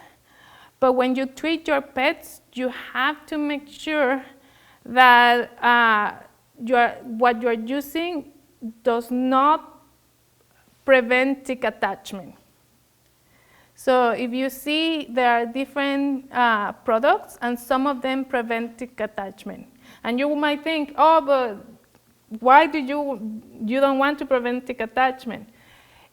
but when you treat your pets, you have to make sure that what you're using does not prevent tick attachment. So if you see, there are different products, and some of them prevent tick attachment. And you might think, oh, but why do you don't want to prevent tick attachment?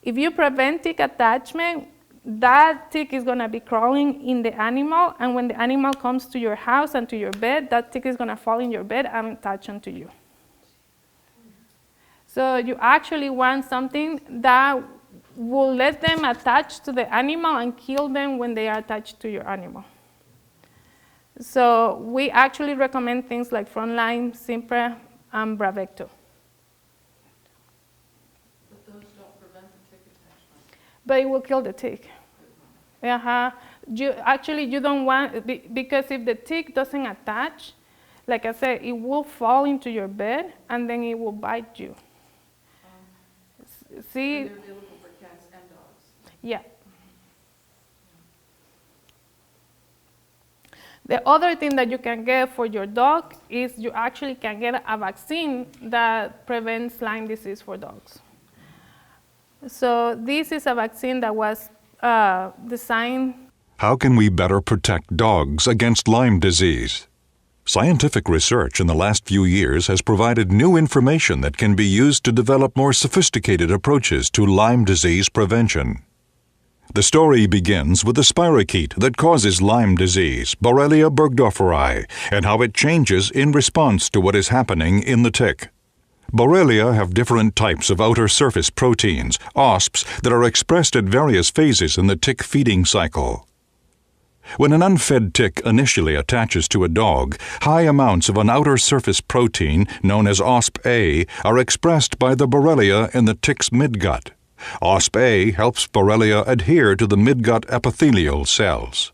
If you prevent tick attachment, that tick is going to be crawling in the animal, and when the animal comes to your house and to your bed, that tick is going to fall in your bed and attach onto you. So you actually want something that will let them attach to the animal and kill them when they are attached to your animal. So we actually recommend things like Frontline, Simpre, and Bravecto. But those don't prevent the tick attachment. But it will kill the tick. You don't want, because if the tick doesn't attach, like I said, it will fall into your bed and then it will bite you. See? They're available for cats and dogs. Yeah. The other thing that you can get for your dog is you actually can get a vaccine that prevents Lyme disease for dogs. So this is a vaccine that was designed. How can we better protect dogs against Lyme disease? Scientific research in the last few years has provided new information that can be used to develop more sophisticated approaches to Lyme disease prevention. The story begins with the spirochete that causes Lyme disease, Borrelia burgdorferi, and how it changes in response to what is happening in the tick. Borrelia have different types of outer surface proteins, OSPs, that are expressed at various phases in the tick feeding cycle. When an unfed tick initially attaches to a dog, high amounts of an outer surface protein, known as OSP-A, are expressed by the Borrelia in the tick's midgut. OSP-A helps Borrelia adhere to the midgut epithelial cells.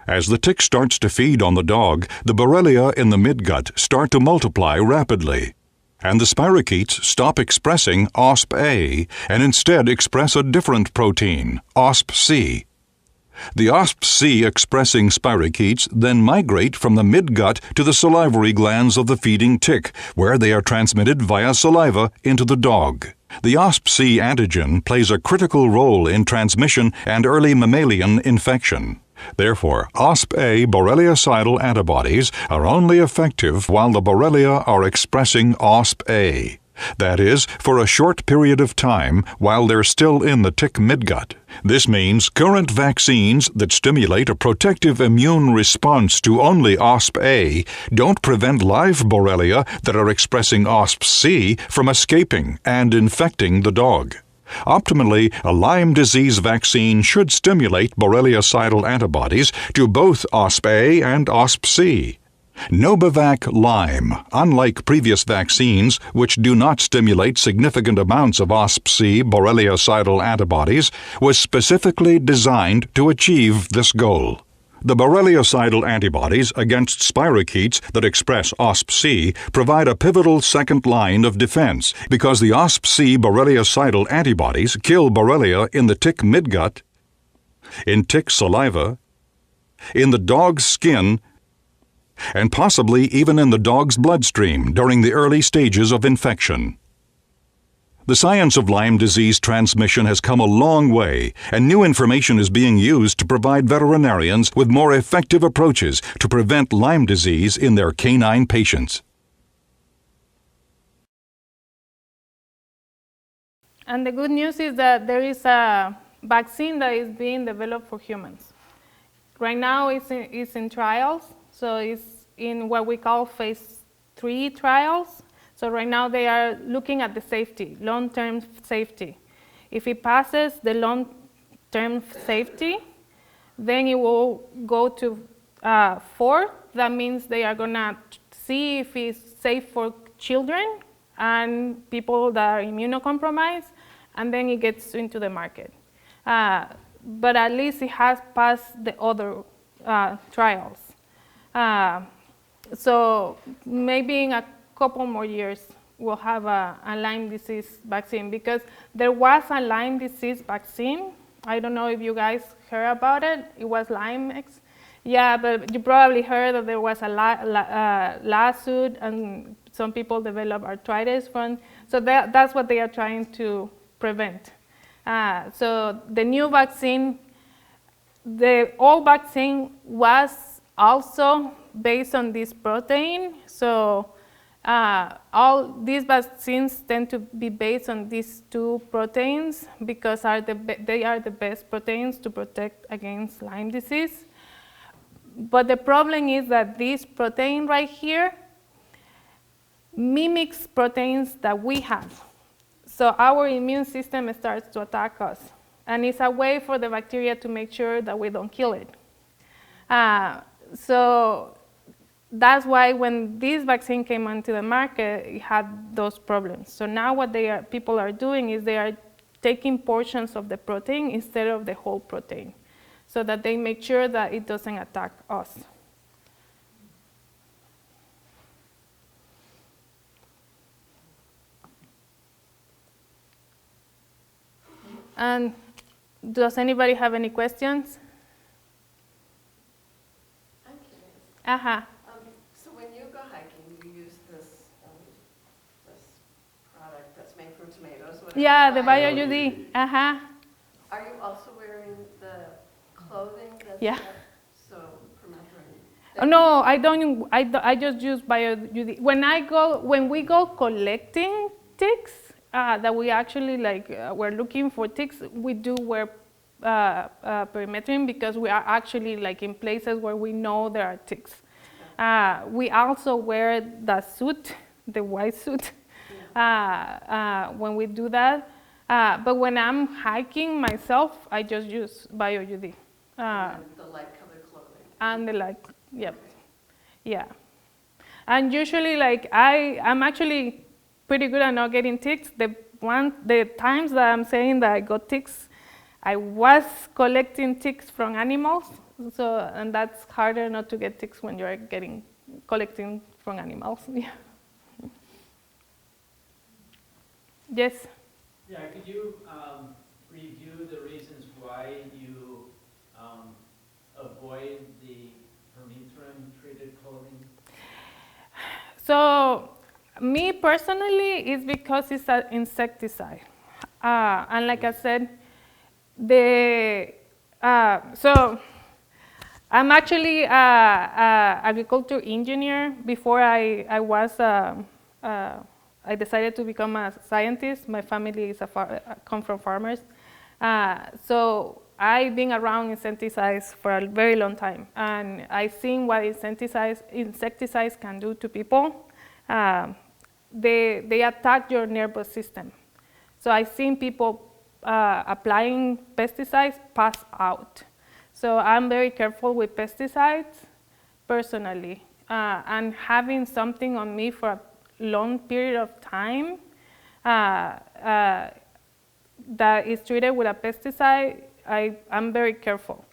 As the tick starts to feed on the dog, the Borrelia in the midgut start to multiply rapidly, and the spirochetes stop expressing OSP-A and instead express a different protein, OSP-C. The OSP-C expressing spirochetes then migrate from the midgut to the salivary glands of the feeding tick, where they are transmitted via saliva into the dog. The OSP-C antigen plays a critical role in transmission and early mammalian infection. Therefore, OSP-A borreliocidal antibodies are only effective while the Borrelia are expressing OSP-A. That is, for a short period of time while they're still in the tick midgut. This means current vaccines that stimulate a protective immune response to only OSP-A don't prevent live Borrelia that are expressing OSP-C from escaping and infecting the dog. Optimally, a Lyme disease vaccine should stimulate borreliocidal antibodies to both OSP-A and OSP-C. Novavax Lyme, unlike previous vaccines which do not stimulate significant amounts of OSP-C borreliocidal antibodies, was specifically designed to achieve this goal. The borreliocidal antibodies against spirochetes that express OSP-C provide a pivotal second line of defense because the OSP-C borreliocidal antibodies kill Borrelia in the tick midgut, in tick saliva, in the dog's skin, and possibly even in the dog's bloodstream during the early stages of infection. The science of Lyme disease transmission has come a long way, and new information is being used to provide veterinarians with more effective approaches to prevent Lyme disease in their canine patients. And the good news is that there is a vaccine that is being developed for humans. Right now it's in trials, so it's in what we call phase 3 trials. So right now they are looking at the safety, long-term safety. If it passes the long-term safety, then it will go to 4. That means they are gonna see if it's safe for children and people that are immunocompromised, and then it gets into the market. But at least it has passed the other trials. So maybe in a couple more years we'll have a Lyme disease vaccine, because there was a Lyme disease vaccine. I don't know if you guys heard about it. It was Lyme-X. Yeah, but you probably heard that there was a lawsuit and some people developed arthritis from. So that's what they are trying to prevent. So the new vaccine, the old vaccine was also based on this protein. So all these vaccines tend to be based on these 2 proteins because they are the best proteins to protect against Lyme disease. But the problem is that this protein right here mimics proteins that we have. So our immune system starts to attack us. And it's a way for the bacteria to make sure that we don't kill it. So that's why when this vaccine came onto the market, it had those problems. So now what people are doing is they are taking portions of the protein instead of the whole protein, so that they make sure that it doesn't attack us. And does anybody have any questions? I'm curious. Uh-huh. So when you go hiking, you use this product that's made from tomatoes. Yeah, the BioUD. Uh-huh. Are you also wearing the clothing that's so permethrin? Oh, no, I don't. I just use BioUD. When we go collecting ticks, that we actually we're looking for ticks, we do wear permethrin because we are actually in places where we know there are ticks. We also wear the suit, the white suit, when we do that. But when I'm hiking myself, I just use BioUD. And the light-colored clothing. And the light, yep, yeah. And usually, I'm actually pretty good at not getting ticks. The times that I'm saying that I got ticks, I was collecting ticks from animals. And that's harder not to get ticks when you're collecting from animals. Yeah. Yes? Yeah, could you review the reasons why you avoid the permethrin-treated clothing? So, me personally, it's because it's an insecticide. And like I said, so I'm actually an agriculture engineer. Before I decided to become a scientist. My family is come from farmers. So I've been around insecticides for a very long time, and I've seen what insecticides can do to people. They attack your nervous system. So I've seen people applying pesticides pass out. So I'm very careful with pesticides personally, and having something on me for a long period of time that is treated with a pesticide, I'm very careful.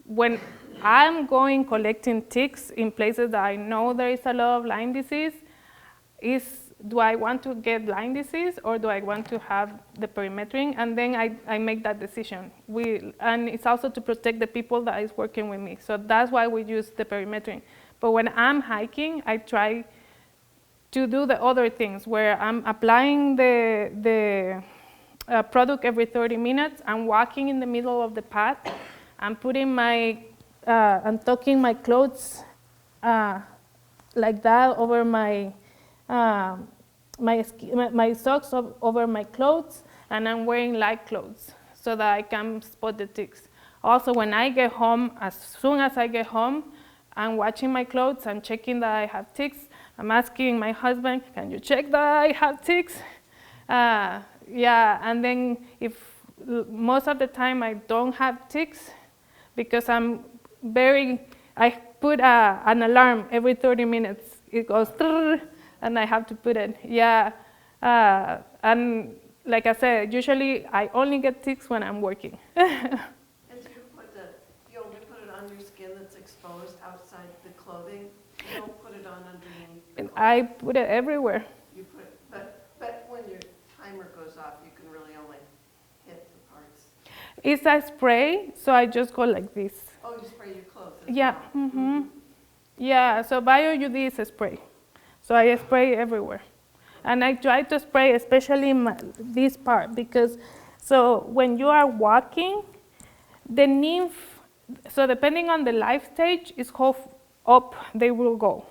When I'm going collecting ticks in places that I know there is a lot of Lyme disease, do I want to get Lyme disease or do I want to have the perimetering? And then I make that decision. And it's also to protect the people that is working with me. So that's why we use the perimetering. But when I'm hiking, I try to do the other things where I'm applying the product every 30 minutes. I'm walking in the middle of the path. I'm putting I'm tucking my clothes like that over my socks over my clothes, and I'm wearing light clothes so that I can spot the ticks. Also, when I get home, as soon as I get home, I'm watching my clothes, I'm checking that I have ticks. I'm asking my husband, can you check that I have ticks? Yeah, and then most of the time I don't have ticks because I put an alarm every 30 minutes. It goes, and I have to put it, yeah. And like I said, usually I only get ticks when I'm working. And do you only put it on your skin that's exposed outside the clothing? You don't put it on underneath the clothing? I put it everywhere. You put it, but when your timer goes off, you can really only hit the parts. It's a spray, so I just go like this. Oh, you spray your clothes as Yeah, well? mm-hmm. Yeah, so Bio-UV is a spray. So I spray everywhere. And I try to spray especially this part because, so when you are walking, the nymph, so depending on the life stage, is how up they will go.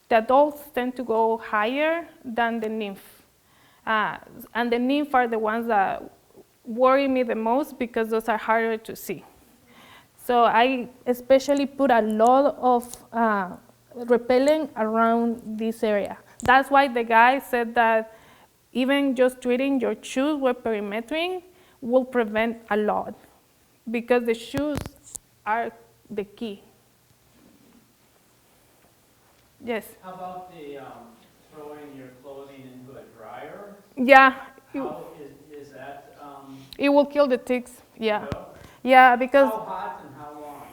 The adults tend to go higher than the nymph. And the nymph are the ones that worry me the most because those are harder to see. So I especially put a lot of repellent around this area. That's why the guy said that even just treating your shoes with perimetering will prevent a lot because the shoes are the key. Yes? How about the throwing your clothing into a dryer? Yeah. How is that? It will kill the ticks, yeah. Will? Yeah, because How hot and how long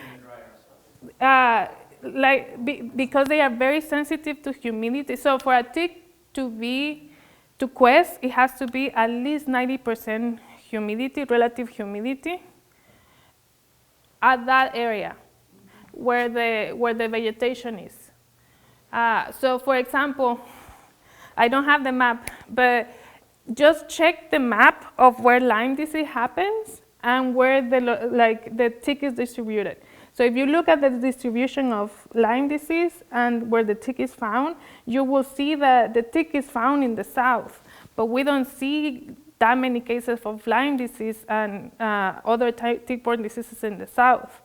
in the dryer? Because they are very sensitive to humidity. So for a tick to quest, it has to be at least 90% humidity, relative humidity, at that area where the vegetation is. So for example, I don't have the map, but just check the map of where Lyme disease happens and where the tick is distributed. So if you look at the distribution of Lyme disease and where the tick is found, you will see that the tick is found in the south, but we don't see that many cases of Lyme disease and other tick-borne diseases in the south.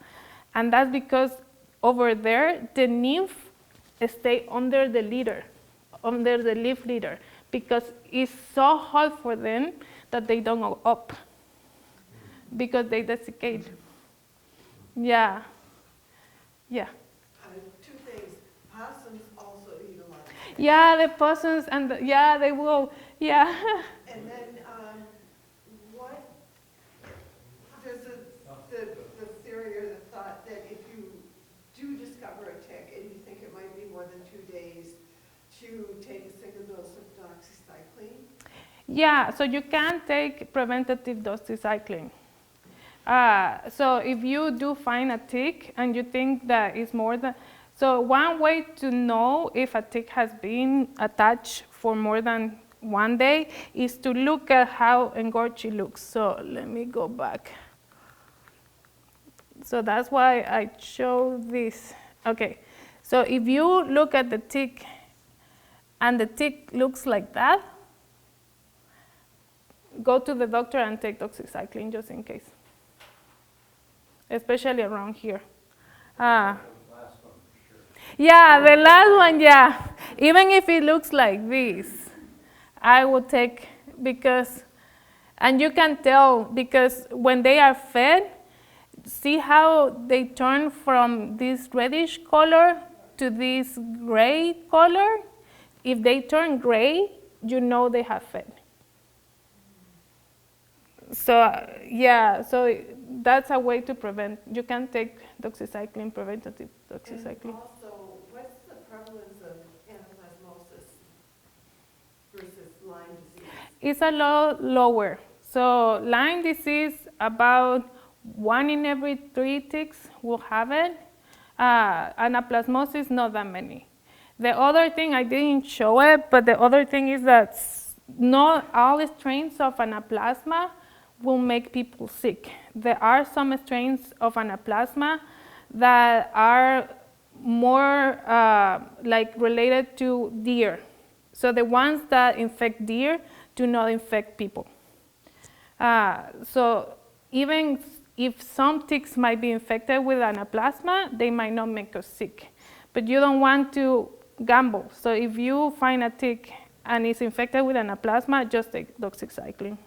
And that's because over there, the nymph stay under the leaf litter, because it's so hot for them that they don't go up, because they desiccate. Yeah. Yeah. Two things. Possums also eat a lot of ticks. Yeah, the possums and they will. Yeah. And then there's the theory or the thought that if you do discover a tick and you think it might be more than 2 days, to take a single dose of doxycycline. Yeah, so you can take preventative doxycycline. So if you do find a tick and you think that it's more than, so one way to know if a tick has been attached for more than 1 day is to look at how engorged it looks. So let me go back. So that's why I show this. Okay, so if you look at the tick and the tick looks like that, go to the doctor and take doxycycline just in case, especially around here. Yeah, the last one, yeah. Even if it looks like this, I would take, because, and you can tell because when they are fed, see how they turn from this reddish color to this gray color? If they turn gray, you know they have fed. So yeah, so that's a way to prevent. You can take doxycycline, preventative doxycycline. And also, what's the prevalence of anaplasmosis versus Lyme disease? It's a lot lower. So Lyme disease, about 1 in every 3 ticks will have it. Anaplasmosis, not that many. The other thing, I didn't show it, but the other thing is that not all strains of anaplasma will make people sick. There are some strains of anaplasma that are more like related to deer. So the ones that infect deer do not infect people. So even if some ticks might be infected with anaplasma, they might not make us sick. But you don't want to gamble. So if you find a tick and it's infected with anaplasma, just take doxycycline.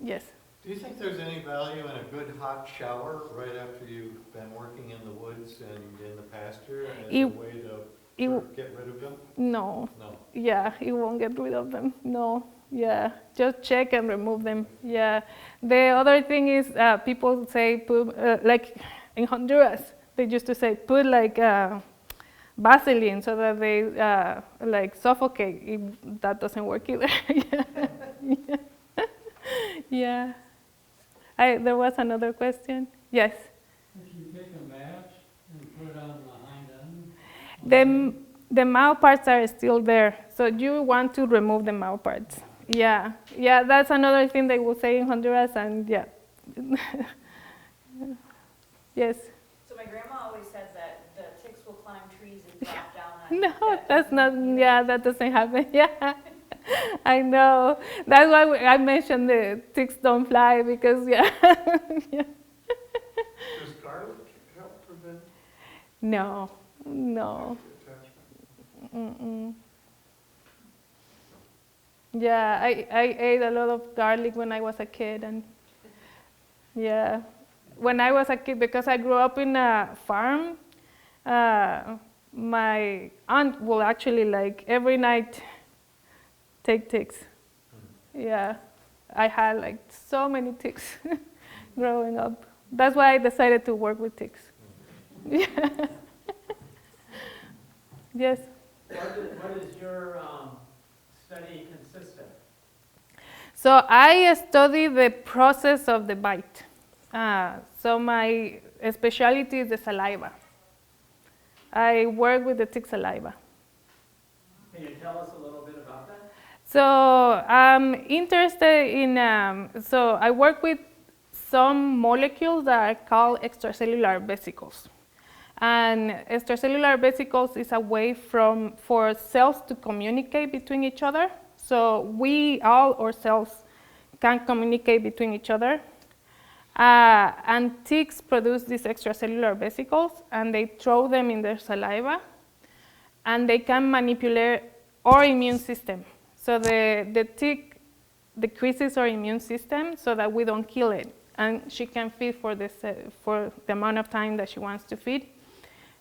Yes? Do you think there's any value in a good hot shower right after you've been working in the woods and in the pasture as a way to sort of get rid of them? No. No. Yeah, it won't get rid of them. No. Yeah, just check and remove them. Yeah. The other thing is people say, put, like in Honduras, they used to say, put like Vaseline so that they like suffocate. That doesn't work either. Yeah. Yeah. There was another question. Yes. If you take a match and put it on the hind end, the mouth parts are still there, so you want to remove the mouth parts. Yeah, yeah, that's another thing they will say in Honduras, and yeah. Yes. So my grandma always says that the ticks will climb trees and drop down on No, that's not. Yeah, that doesn't happen. Yeah. I know. That's why I mentioned the ticks don't fly, because yeah. Yeah. Does garlic help prevent No, no. attachment? Yeah, I ate a lot of garlic when I was a kid, and yeah, when I was a kid, because I grew up in a farm, my aunt will actually like every night take ticks. Yeah, I had like so many ticks growing up. That's why I decided to work with ticks. Yeah. Yes. what is your study consist of? So I study the process of the bite. So my specialty is the saliva. I work with the tick saliva. Can you tell us a little bit about that? So I'm interested in, so I work with some molecules that are called extracellular vesicles. And extracellular vesicles is a way for cells to communicate between each other. So all our cells can communicate between each other. And ticks produce these extracellular vesicles, and they throw them in their saliva, and they can manipulate our immune system. So the tick decreases our immune system so that we don't kill it, and she can feed for the amount of time that she wants to feed.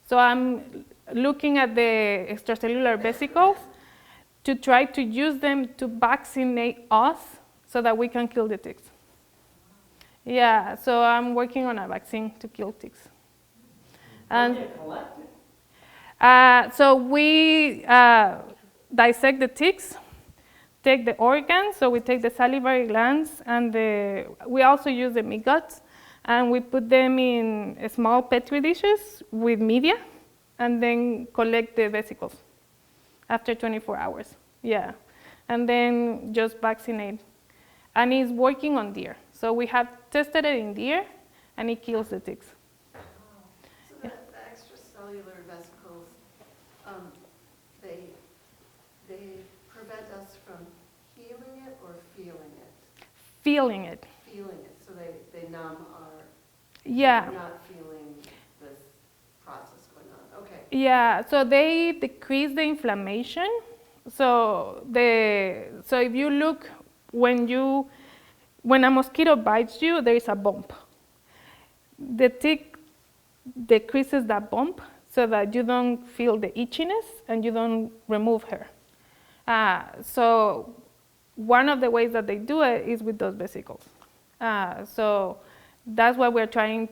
So I'm looking at the extracellular vesicles to try to use them to vaccinate us so that we can kill the ticks. Yeah, so I'm working on a vaccine to kill ticks. And How do you collect it? so we dissect the ticks, take the organs, so we take the salivary glands, and we also use the midguts, and we put them in small petri dishes with media, and then collect the vesicles after 24 hours. Yeah, and then just vaccinate. And it's working on deer. So we have tested it in deer, and it kills the ticks. So the extracellular vesicles, they prevent us from healing it or feeling it? Feeling it. Feeling it, so they numb our, Yeah. not feeling this process going on. Okay. Yeah, so they decrease the inflammation. So if you look, when a mosquito bites you, there is a bump. The tick decreases that bump so that you don't feel the itchiness and you don't remove her. So one of the ways that they do it is with those vesicles. So that's what we're trying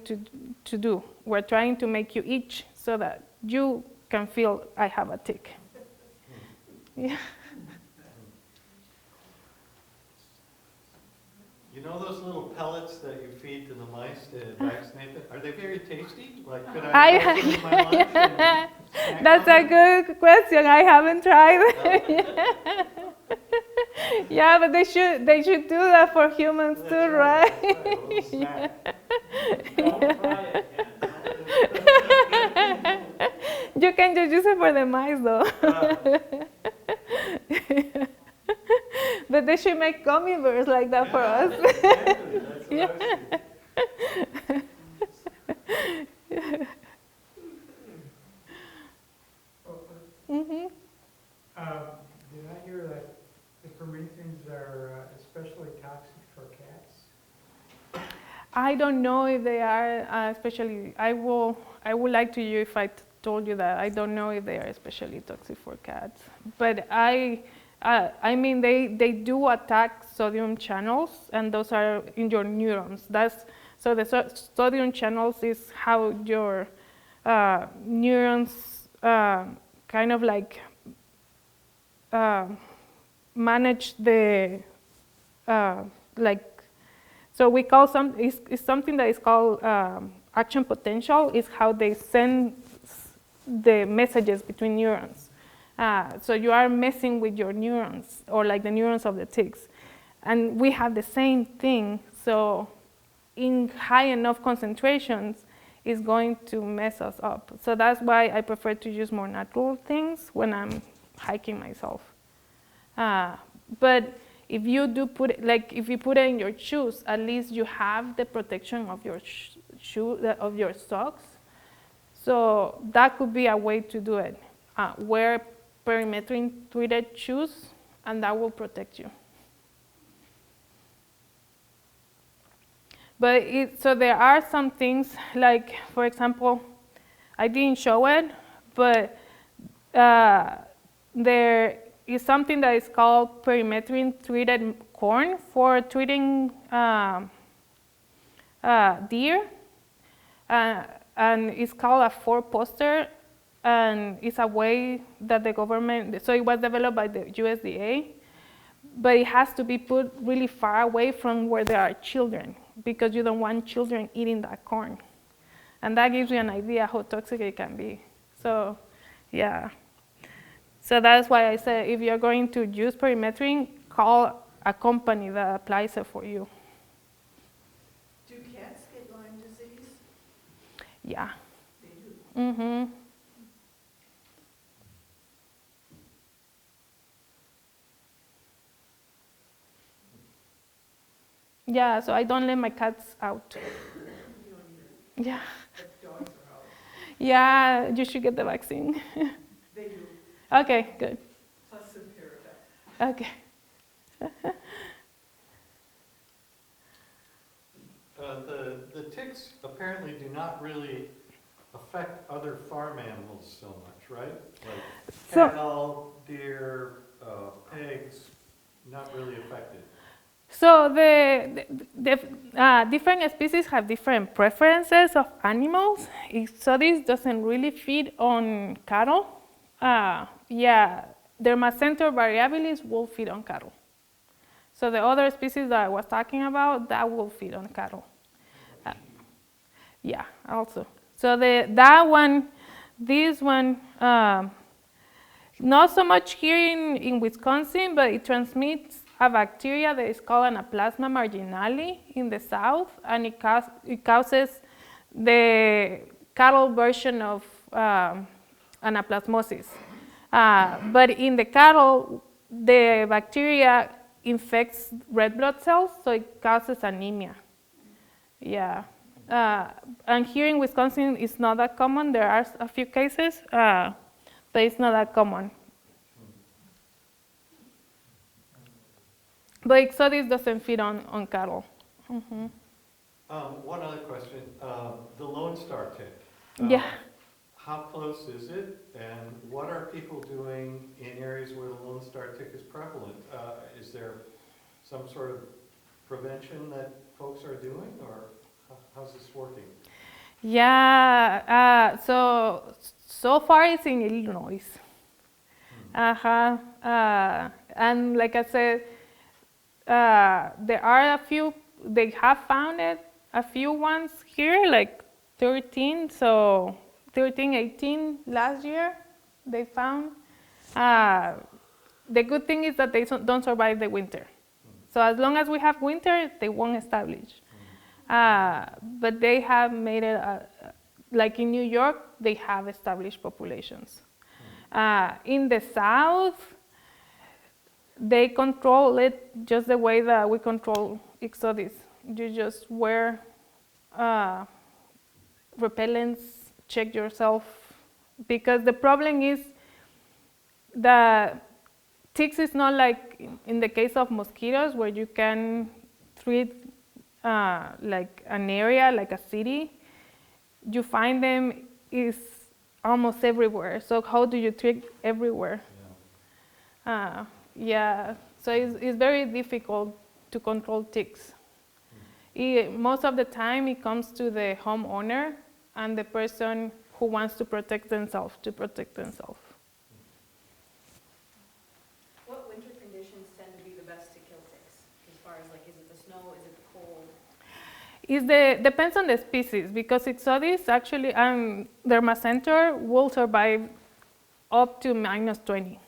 to do. We're trying to make you itch so that you can feel I have a tick. Yeah. You know those little pellets that you feed to the mice to vaccinate them? Are they very tasty? Like, could I put them in my lunch and snack That's on a good question. I haven't tried it. Yeah, but they should do that for humans That's too, right? right? That's right, a little snack. Don't try it. You can just use it for the mice, though. But they should make gummy bears like that for us. Exactly. That's what I was thinking. Did I hear that the permethins are especially toxic for cats? I don't know if they are especially. I would like to you if I told you that. I don't know if they are especially toxic for cats. But I mean, they do attack sodium channels, and those are in your neurons. So the sodium channels is how your neurons kind of like manage the so we call it's something that is called action potential. Is how they send the messages between neurons. So you are messing with your neurons, or like the neurons of the ticks. And we have the same thing, so in high enough concentrations, it's going to mess us up. So that's why I prefer to use more natural things when I'm hiking myself. But if you do put it, like if you put it in your shoes, at least you have the protection of your of your socks. So that could be a way to do it. Wear perimeter treated shoes, and that will protect you. But so there are some things, like for example, I didn't show it, but there is something that is called perimeter treated corn for treating deer, and it's called a four-poster. And it's a way that the government, so it was developed by the USDA, but it has to be put really far away from where there are children, because you don't want children eating that corn. And that gives you an idea how toxic it can be. So, yeah. So that's why I said if you're going to use perimetering, call a company that applies it for you. Do cats get Lyme disease? Yeah. They do. Mm-hmm. Yeah, so I don't let my cats out. Yeah. But dogs are out. Yeah, you should get the vaccine. They do. Okay, good. Plus some parasite. Okay. The ticks apparently do not really affect other farm animals so much, right? Like cattle, deer, pigs, not really affected. So the different species have different preferences of animals. So this doesn't really feed on cattle. Yeah, dermacenter variabilis will feed on cattle. So the other species that I was talking about, that will feed on cattle. Yeah, also. So this one, not so much here in Wisconsin, but it transmits a bacteria that is called Anaplasma marginale in the south, and it causes the cattle version of anaplasmosis. But in the cattle, the bacteria infects red blood cells, so it causes anemia. Yeah. And here in Wisconsin, it's not that common. There are a few cases, but it's not that common. But Ixodes doesn't feed on cattle. Mm-hmm. One other question. The Lone Star tick. Yeah. How close is it, and what are people doing in areas where the Lone Star tick is prevalent? Is there some sort of prevention that folks are doing, or how's this working? Yeah, so far it's in Illinois. And like I said, there are a few, they have found it, a few ones here, like 13, 18 last year they found. The good thing is that they don't survive the winter. So as long as we have winter, they won't establish. But they have made it, like in New York, they have established populations. In the south, they control it just the way that we control Ixodes. You just wear repellents, check yourself, because the problem is that ticks is not like in the case of mosquitoes where you can treat like an area, like a city. You find them is almost everywhere. So how do you treat everywhere? Yeah, so it's very difficult to control ticks. Most of the time it comes to the homeowner and the person who wants to protect themselves What winter conditions tend to be the best to kill ticks? As far as like, is it the snow, is it the cold? Depends on the species, because Ixodes actually, Dermacentor will survive up to -20.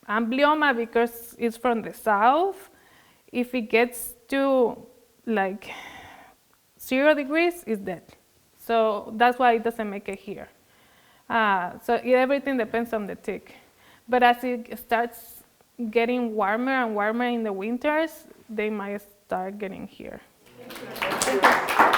Amblyoma, because it's from the south, if it gets to like 0 degrees, it's dead. So that's why it doesn't make it here. So everything depends on the tick. But as it starts getting warmer and warmer in the winters, they might start getting here. Thank you.